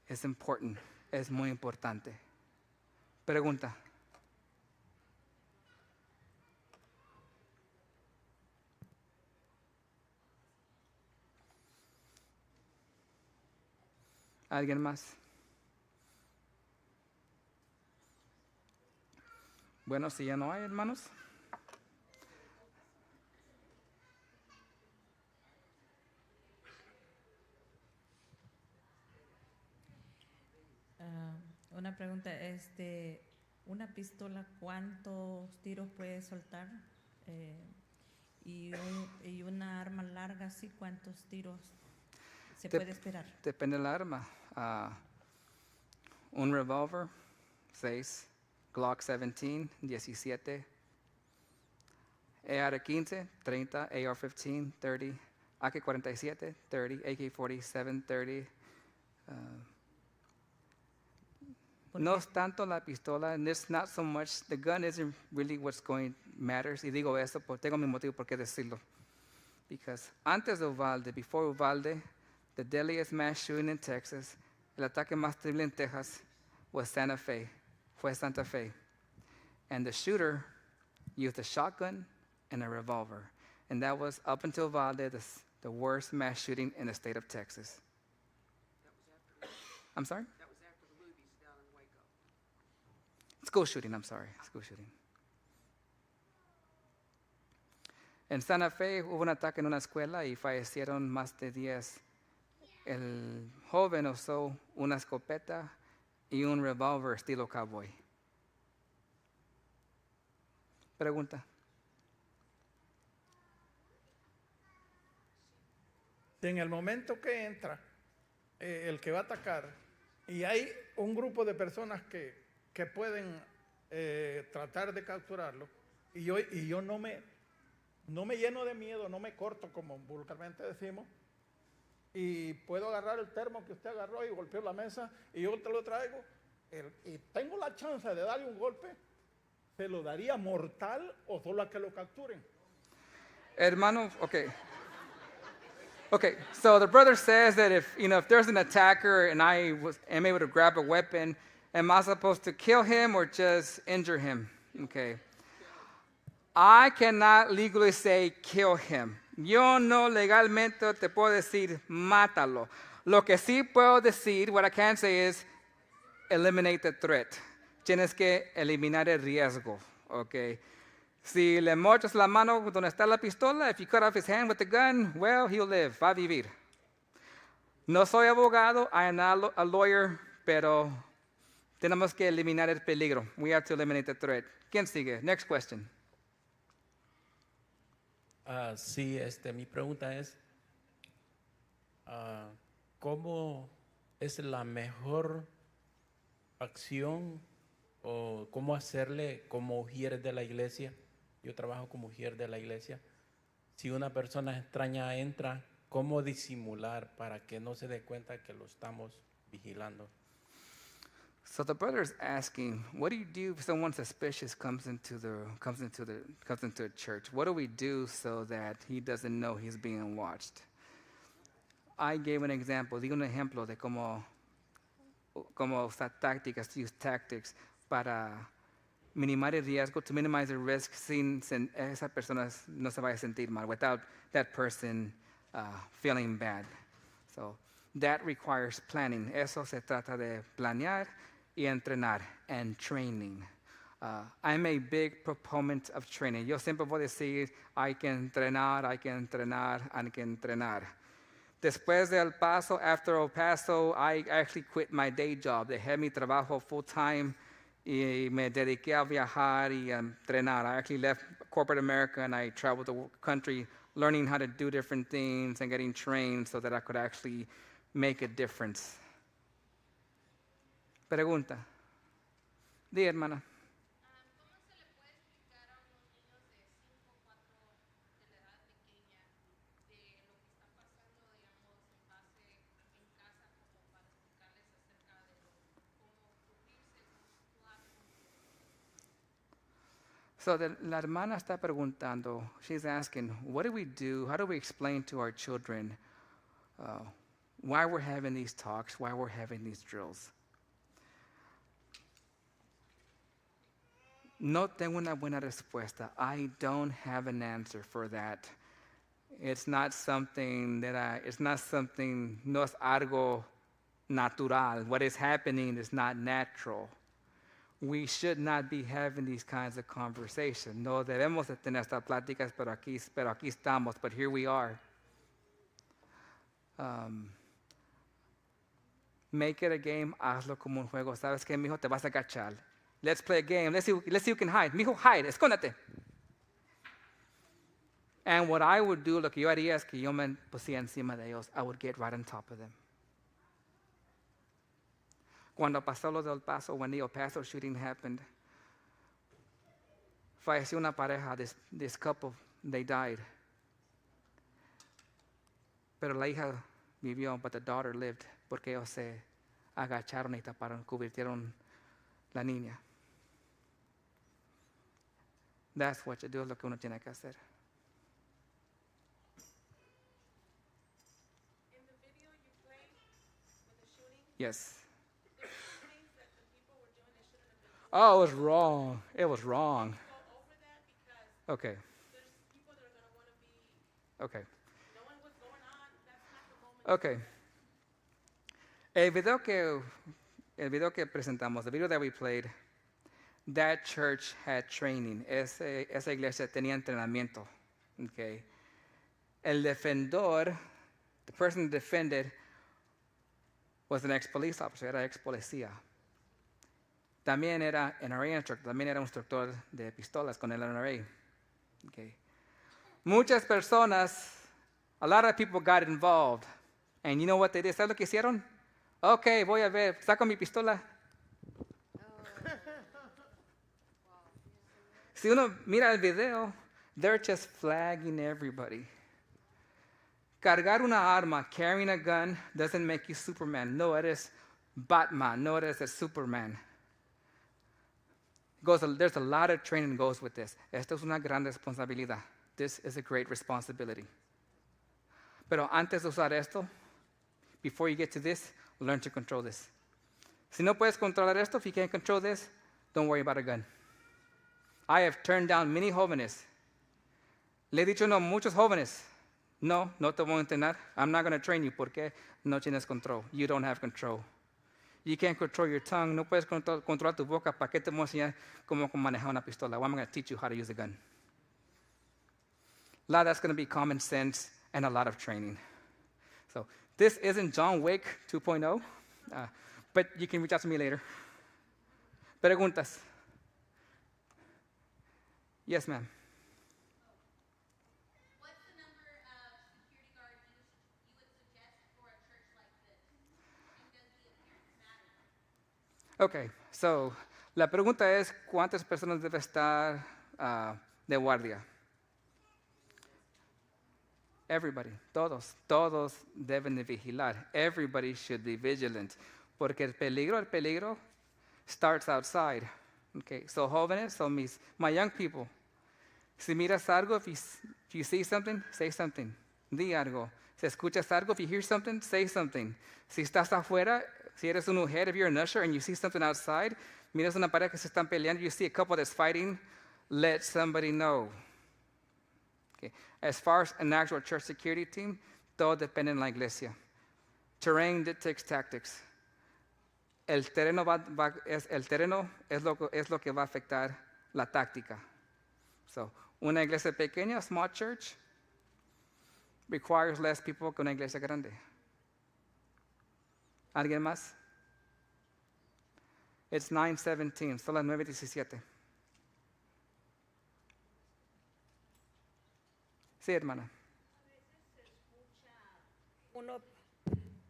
es important, es muy importante. Pregunta. ¿Alguien más? Bueno, si ya no hay, hermanos. Una pregunta, una pistola, ¿cuántos tiros puede soltar? Y una arma larga, ¿sí? ¿Cuántos tiros se puede esperar? Depende del arma. Un revólver, 6. Glock 17, 17. AR-15, 30. AR-15, 30. AK-47, 30. AK-47, 30. No es tanto la pistola, and it's not so much, the gun isn't really what's going matters. Y digo esto porque tengo mi motivo por qué decirlo. Because antes de Uvalde, before Uvalde, the deadliest mass shooting in Texas, el ataque más terrible en Texas was Santa Fe. Fue Santa Fe. And the shooter used a shotgun and a revolver. And that was, up until Uvalde, the worst mass shooting in the state of Texas. I'm sorry? That was after the movies down in Waco. School shooting, I'm sorry, school shooting. En Santa Fe hubo un ataque en una escuela y fallecieron más de 10. El joven usó una escopeta y un revólver estilo cowboy. Pregunta. En el momento que entra el que va a atacar y hay un grupo de personas que pueden tratar de capturarlo y yo no me lleno de miedo, no me corto como vulgarmente decimos y puedo agarrar el termo que usted agarró y golpear la mesa y yo te lo traigo y tengo la chance de darle un golpe, ¿se lo daría mortal o solo a que lo capturen? Hermano, okay. Okay, so the brother says that if there's an attacker and I am able to grab a weapon, am I supposed to kill him or just injure him? Okay. I cannot legally say kill him. Yo no legalmente te puedo decir mátalo. Lo que sí puedo decir, what I can say is eliminate the threat. Tienes que eliminar el riesgo, okay? Si le mochas la mano donde está la pistola, if you cut off his hand with the gun, well, he'll live, va a vivir. No soy abogado, I am not a lawyer, pero tenemos que eliminar el peligro. We have to eliminate the threat. ¿Quién sigue? Next question. Sí, mi pregunta es, ¿cómo es la mejor acción o cómo hacerle como ujier de la iglesia? Yo trabajo como ujier de la iglesia. Si una persona extraña entra, ¿cómo disimular para que no se dé cuenta que lo estamos vigilando? So the brother is asking, what do you do if someone suspicious comes into a church? What do we do so that he doesn't know he's being watched? I gave an example, di un ejemplo de cómo usar tácticas, use tactics para minimizar el riesgo, to minimize the risk sin esa persona no se vaya a sentir mal, without that person feeling bad. So that requires planning. Eso se trata de planear y entrenar, and training. I'm a big proponent of training. Yo siempre voy a decir, hay que entrenar, hay que entrenar, hay que entrenar. Después de El Paso, after El Paso, I actually quit my day job. Dejé mi trabajo full time y me dediqué a viajar y entrenar. I actually left corporate America and I traveled the country learning how to do different things and getting trained so that I could actually make a difference. Pregunta. Di, hermana. ¿Cómo se le puede explicar a unos niños de 5 o 4 de la edad pequeña de lo que está pasando, digamos, en base en casa, como para explicarles acerca de cómo cubrirse, cómo actuar? So la hermana está preguntando, she's asking, what do we do? How do we explain to our children why we're having these talks, why we're having these drills? No tengo una buena respuesta. I don't have an answer for that. It's not something no es algo natural. What is happening is not natural. We should not be having these kinds of conversations. No debemos de tener estas pláticas, pero aquí estamos, but here we are. Make it a game, hazlo como un juego. ¿Sabes qué, mijo? Te vas a agachar. Let's play a game. Let's see who can hide. Mijo, hide, escóndete. And what I would do, lo que yo haría es que yo me pusía encima de ellos. I would get right on top of them. Cuando pasó lo del Paso, when the El Paso shooting happened, falleció una pareja, this couple, they died. Pero la hija vivió, but the daughter lived, porque ellos se agacharon y taparon, cubrieron la niña. That's what you do, es lo que uno tiene que hacer. In the video you played with the shooting, Yes. there were things that the people were doing they shouldn't have been doing. Oh, it was wrong. It was wrong. Go over that because Okay. there's people that are going to want to be Okay. knowing what's going on. That's not the moment. Okay. El video que presentamos, the video that we played, that church had training. Esa iglesia tenía entrenamiento. Okay. El defensor, the person defended, was an ex-police officer, era ex-policía. También era NRA instructor, también era un instructor de pistolas con el NRA. Okay. Muchas personas, a lot of people got involved. And you know what they did? ¿Sabes lo que hicieron? Okay, voy a ver, saco mi pistola. Si uno mira el video, they're just flagging everybody. Cargar una arma, carrying a gun, doesn't make you Superman. No, eres Batman. No, eres a Superman. There's a lot of training that goes with this. Esto es una gran responsabilidad. This is a great responsibility. Pero antes de usar esto, before you get to this, learn to control this. Si no puedes controlar esto, if you can't control this, don't worry about a gun. I have turned down many jóvenes. Le he dicho no a muchos jóvenes. No te voy a entrenar. I'm not going to train you porque no tienes control. You don't have control. You can't control your tongue. No puedes controlar tu boca. ¿Para qué te voy a enseñar cómo manejar una pistola? Well, I'm going to teach you how to use a gun. A lot of that's going to be common sense and a lot of training. So this isn't John Wick 2.0, but you can reach out to me later. Preguntas? Yes, ma'am. What's the number of security guards you would suggest for a church like this? And does the appearance matter? Okay, so la pregunta es, ¿cuántas personas debe estar de guardia? Everybody, todos deben de vigilar. Everybody should be vigilant. Porque el peligro starts outside. Okay, so jóvenes, so my young people, si miras algo, if you see something, say something. Di algo. Si escuchas algo, if you hear something, say something. Si estás afuera, si eres una mujer, if you're an usher and you see something outside, miras una pareja que se están peleando, you see a couple that's fighting, let somebody know. Okay. As far as an actual church security team, todo depende en la iglesia. Terrain dictates tactics. El terreno es lo que va a afectar la táctica. So, una iglesia pequeña, small church, requires less people que una iglesia grande. ¿Alguien más? It's 9:17, son las 9:17. Sí, hermana.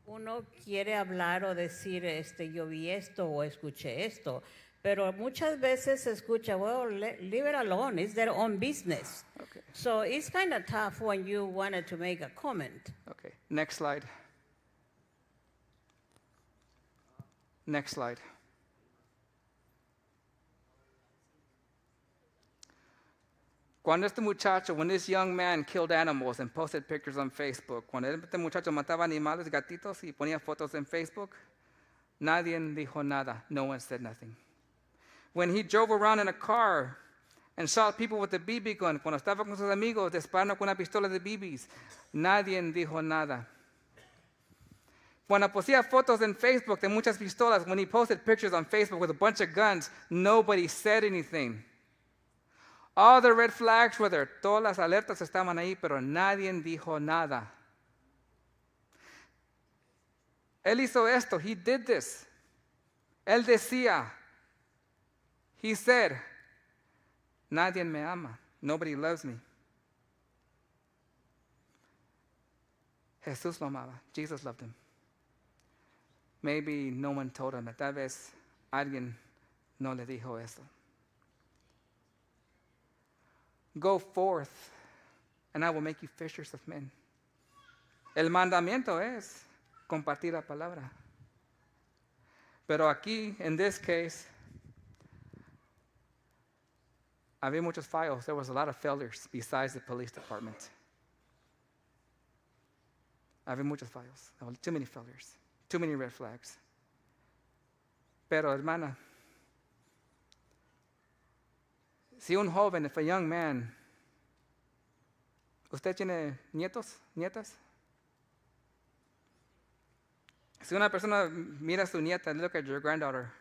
Uno quiere hablar o decir, yo vi esto o escuché esto, pero muchas veces se escucha, well, leave it alone, it's their own business. Okay. So it's kind of tough when you wanted to make a comment. Okay, next slide. Next slide. Cuando este muchacho, when this young man killed animals and posted pictures on Facebook, cuando este muchacho mataba animales, gatitos, y ponía fotos en Facebook, nadie dijo nada. No one said nothing. When he drove around in a car and shot people with a BB gun, cuando estaba con sus amigos disparando con una pistola de BBs, nadie dijo nada. Cuando ponía fotos en Facebook de muchas pistolas, when he posted pictures on Facebook with a bunch of guns, nobody said anything. All the red flags were there. Todas las alertas estaban ahí, pero nadie dijo nada. Él hizo esto. He did this. Él decía, he said, nadie me ama. Nobody loves me. Jesús lo amaba. Jesus loved him. Maybe no one told him that. Tal vez alguien no le dijo eso. Go forth, and I will make you fishers of men. El mandamiento es compartir la palabra. Pero aquí, in this case, había muchos fallos. There was a lot of failures besides the police department. Había muchos fallos. There were too many failures. Too many red flags. Pero, hermana, si un joven, if a young man, ¿usted tiene nietos, nietas? Si una persona mira a su nieta, look at your granddaughter,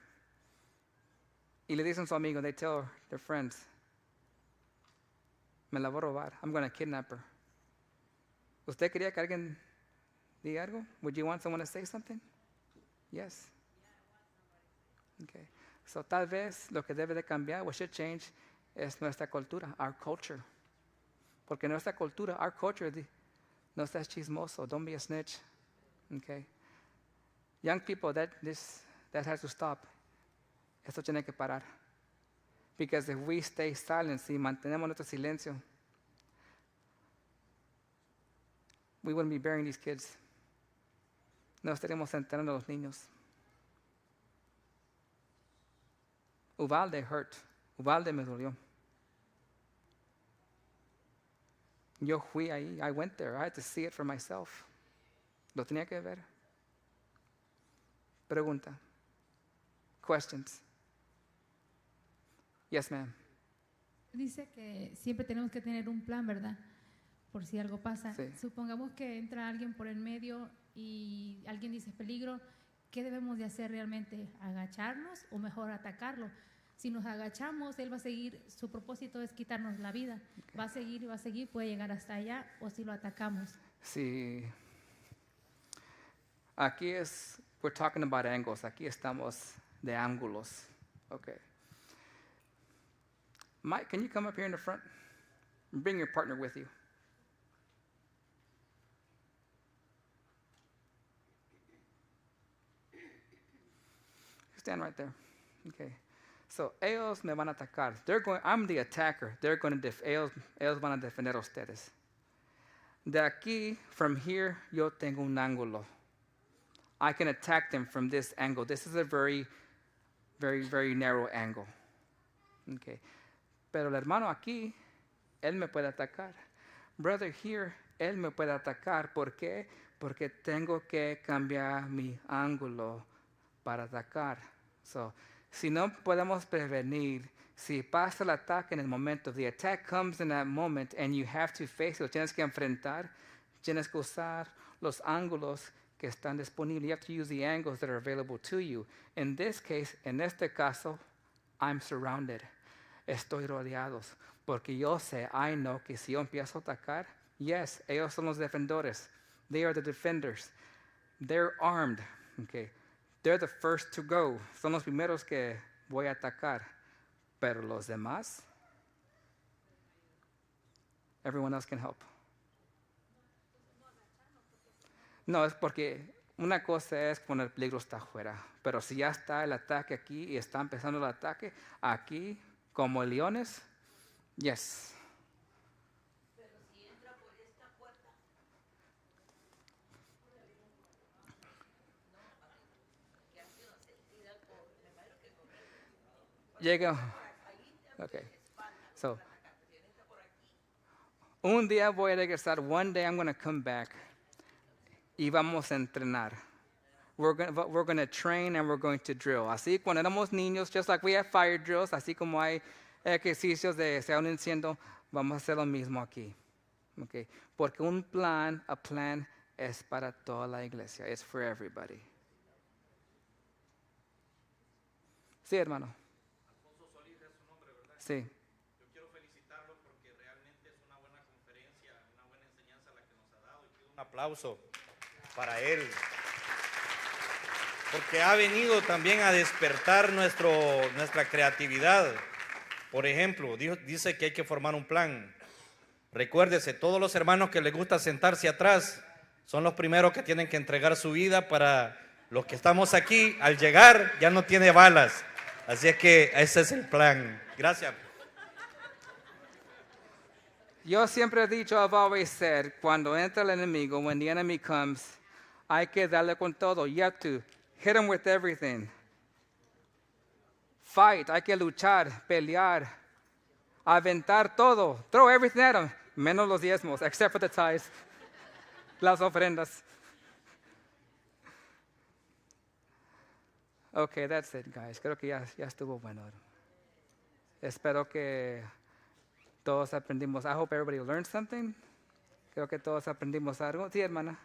y le dicen a su amigo, they tell their friends, me la voy a robar, I'm going to kidnap her. ¿Usted quería que alguien diga algo? Would you want someone to say something? Yes. Okay. So tal vez lo que debe de cambiar, what should change, es nuestra cultura, our culture. Porque nuestra cultura, our culture, no seas chismoso, don't be a snitch. Okay? Young people, that has to stop. Esto tiene que parar. Because if we stay silent, si mantenemos nuestro silencio, we wouldn't be burying these kids. No estaríamos enterrando a los niños. Uvalde hurt. Uvalde me dolió. Yo fui ahí. I went there. I had to see it for myself. Lo tenía que ver. Pregunta. Questions. Yes, ma'am. Dice que siempre tenemos que tener un plan, ¿verdad? Por si algo pasa. Sí. Supongamos que entra alguien por el medio y alguien dice peligro. ¿Qué debemos de hacer realmente? ¿Agacharnos o mejor atacarlo? Si nos agachamos, él va a seguir, su propósito es quitarnos la vida. Okay. Va a seguir, puede llegar hasta allá, o si lo atacamos. Sí. Aquí we're talking about angles. Aquí estamos de ángulos. Okay. Mike, can you come up here in the front? Bring your partner with you. Stand right there. Okay. So, ellos me van a atacar. I'm the attacker. Ellos van a defender a ustedes. De aquí, from here, yo tengo un ángulo. I can attack them from this angle. This is a very, very, very narrow angle. Okay. Pero el hermano aquí, él me puede atacar. Brother here, él me puede atacar. ¿Por qué? Porque tengo que cambiar mi ángulo para atacar. So, si no podemos prevenir, si pasa el ataque en el momento, the attack comes in that moment and you have to face it, tienes que enfrentar, tienes que usar los ángulos que están disponibles. You have to use the angles that are available to you. In this case, en este caso, I'm surrounded. Estoy rodeados. Porque yo sé, I know que si yo empiezo a atacar, Yes, ellos son los defensores. They are the defenders. They're armed. Okay. They're the first to go. Son los primeros que voy a atacar. Pero los demás, everyone else can help. No, es porque una cosa es cuando el peligro está afuera. Pero si ya está el ataque aquí y está empezando el ataque aquí, como leones, yes. Llega. Okay. So, un día voy a regresar. One day I'm going to come back. Y vamos a entrenar. We're going to train and we're going to drill. Así cuando éramos niños, just like we have fire drills, así como hay ejercicios de se un incendio, vamos a hacer lo mismo aquí. Okay. Porque a plan es para toda la iglesia. It's for everybody. Sí, hermano. Sí. Yo quiero felicitarlo porque realmente es una buena conferencia, una buena enseñanza la que nos ha dado. Y pido un aplauso para él. Porque ha venido también a despertar nuestra creatividad. Por ejemplo, dice que hay que formar un plan. Recuérdese, todos los hermanos que les gusta sentarse atrás son los primeros que tienen que entregar su vida para los que estamos aquí. Al llegar ya no tiene balas. Así es que ese es el plan. Gracias. Yo siempre he dicho, I've always said, cuando entra el enemigo, when the enemy comes, hay que darle con todo. You have to hit him with everything. Fight, hay que luchar, pelear, aventar todo. Throw everything at him, menos los diezmos, except for the tithes, las ofrendas. Okay, that's it, guys. Creo que ya estuvo bueno. Espero que todos aprendimos. I hope everybody learned something. Creo que todos aprendimos algo. Sí, hermana.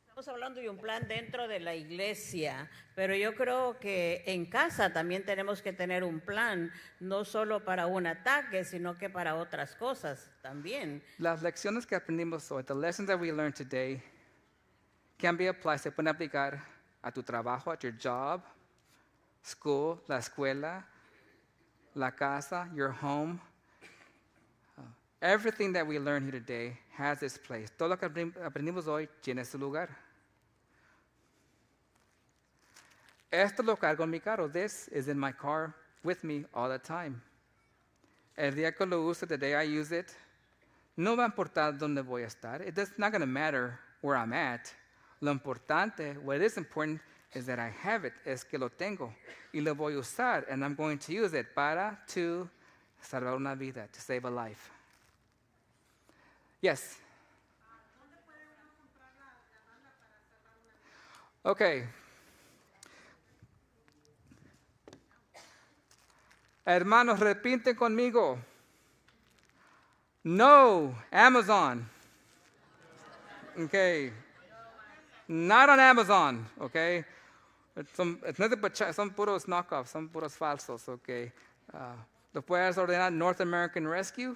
Estamos hablando de un plan dentro de la iglesia, pero yo creo que en casa también tenemos que tener un plan, no solo para un ataque, sino que para otras cosas también. Las lecciones que aprendimos hoy, the lessons that we learned today, can be applied, se pueden aplicar a tu trabajo, at your job, school, la escuela, la casa, your home. Everything that we learned here today has its place. Todo lo que aprendimos hoy tiene su lugar. Esto lo cargo en mi carro. This is in my car with me all the time. El día que lo use, the day I use it, no va a importar dónde voy a estar. It's not going to matter where I'm at. Lo importante, what is important, is that I have it, es que lo tengo. Y lo voy a usar, and I'm going to use it to salvar una vida, to save a life. Yes. Okay. Hermanos, repiten conmigo. No, Amazon. Okay. Not on Amazon, okay? Son puros knockoffs, son puros falsos, okay? ¿Lo puedes ordenar North American Rescue?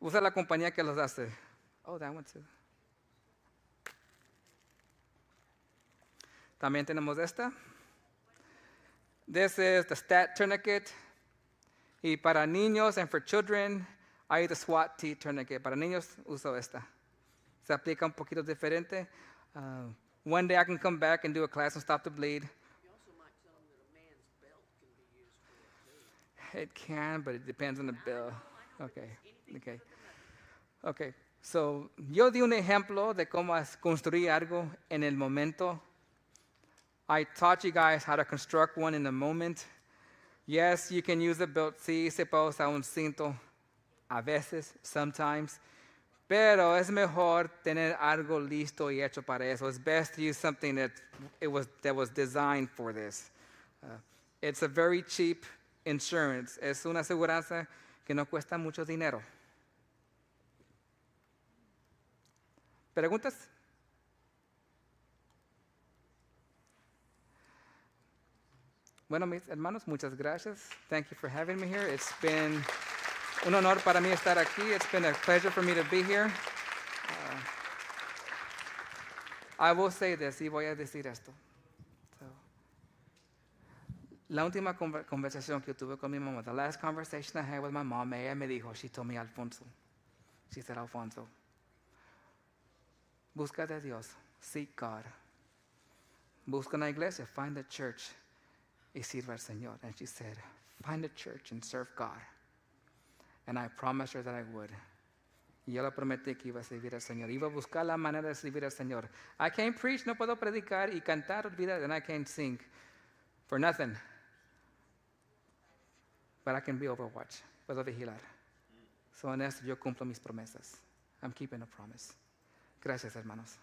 Usa la compañía que los hace. Oh, that one too. También tenemos esta. This is the stat tourniquet. Y para niños and for children, hay the SWAT T tourniquet. Para niños uso esta. Se aplica un poquito diferente. One day I can come back and do a class and stop the bleed. You also might tell them that a man's belt can be used for it too. It can, but it depends on the bill. Okay. So, yo di un ejemplo de cómo construir algo en el momento. I taught you guys how to construct one in the moment. Yes, you can use a belt. Sí, se puede usar un cinto. A veces, sometimes. Pero es mejor tener algo listo y hecho para eso. It's best to use something that was designed for this. It's a very cheap insurance. Es una aseguranza que no cuesta mucho dinero. ¿Preguntas? Bueno, mis hermanos, muchas gracias. Thank you for having me here. It's been un honor para mí estar aquí. It's been a pleasure for me to be here. I will say this, y voy a decir esto. So, la última conversación que yo tuve con mi mamá, the last conversation I had with my mom, ella me dijo, she told me, Alfonso. She said, Alfonso, busca de Dios, seek God. Busca una iglesia, find the church, y sirva al Señor. And she said, find a church and serve God. And I promised her that I would. Y yo le prometí que iba a servir al Señor. Iba a buscar la manera de servir al Señor. I can't preach, no puedo predicar y cantar, olvidar, and I can't sing for nothing. But I can be overwatched. Puedo vigilar. So en esto yo cumplo mis promesas. I'm keeping a promise. Gracias, hermanos.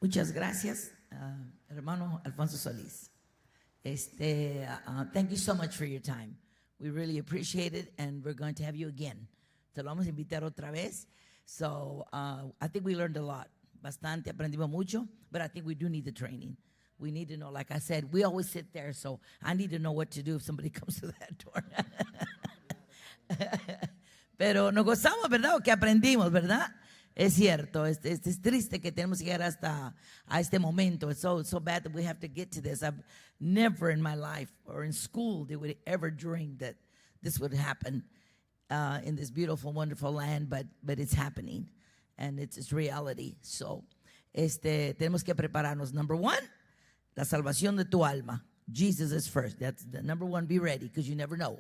Muchas gracias, hermano Alfonso Solís. Thank you so much for your time. We really appreciate it, and we're going to have you again. Te lo vamos a invitar otra vez. So I think we learned a lot. Bastante, aprendimos mucho, but I think we do need the training. We need to know, like I said, we always sit there, so I need to know what to do if somebody comes to that door. Pero nos gozamos, ¿verdad? O que aprendimos, ¿verdad? Es cierto, es triste que tenemos que llegar hasta a este momento. It's so bad that we have to get to this. I've never in my life or in school did we ever dream that this would happen in this beautiful, wonderful land, but it's happening, and it's reality. So, tenemos que prepararnos. Number one, la salvación de tu alma. Jesus is first. That's the number one. Be ready, because you never know.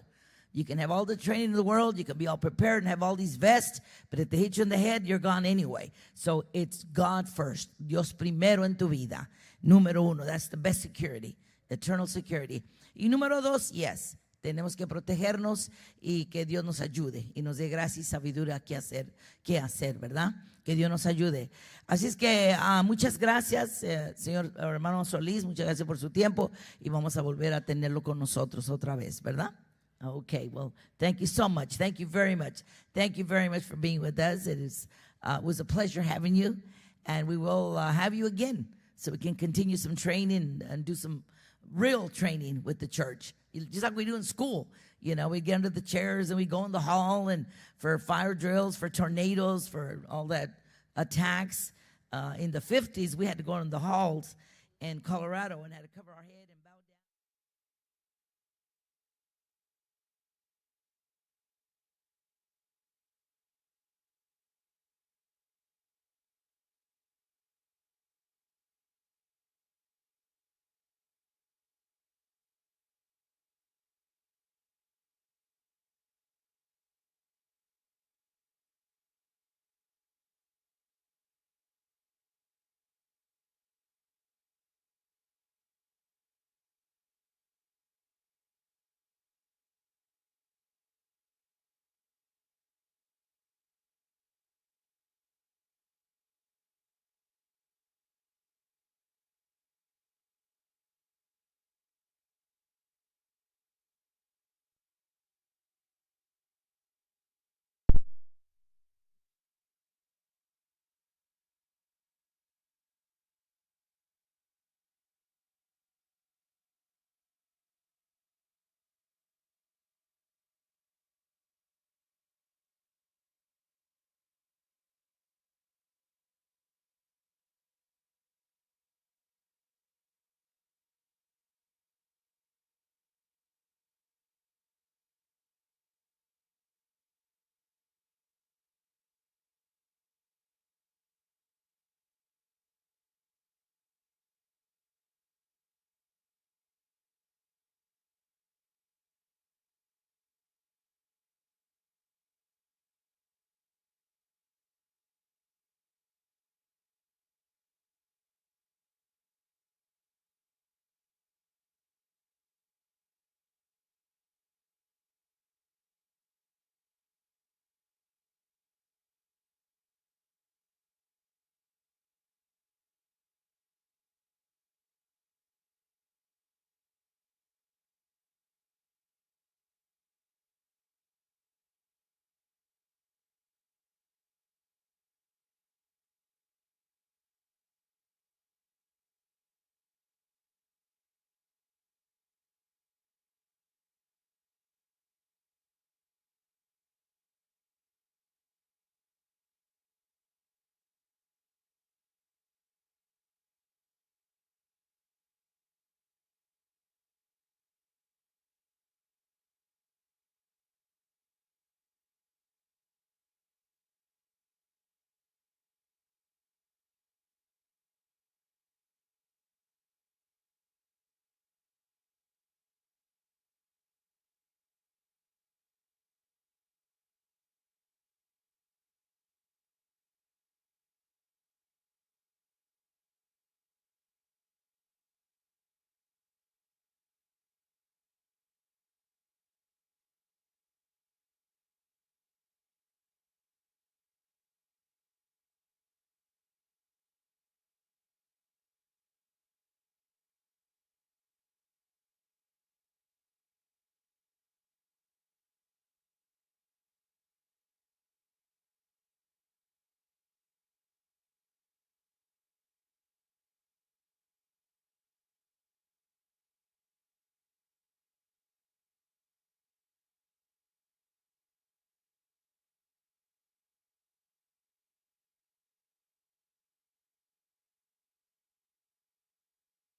You can have all the training in the world, you can be all prepared and have all these vests, but if they hit you in the head, you're gone anyway. So it's God first. Dios primero en tu vida. Número uno, that's the best security, eternal security. Y número dos, yes, tenemos que protegernos y que Dios nos ayude y nos dé gracia y sabiduría qué hacer, ¿verdad? Que Dios nos ayude. Así es que muchas gracias, señor hermano Solís, muchas gracias por su tiempo y vamos a volver a tenerlo con nosotros otra vez, ¿verdad? Okay, well, thank you so much. Thank you very much. Thank you very much for being with us. It was a pleasure having you, and we will have you again so we can continue some training and do some real training with the church, just like we do in school. You know, we get under the chairs and we go in the hall and for fire drills, for tornadoes, for all that attacks. In the 50s, we had to go in the halls in Colorado and had to cover our head and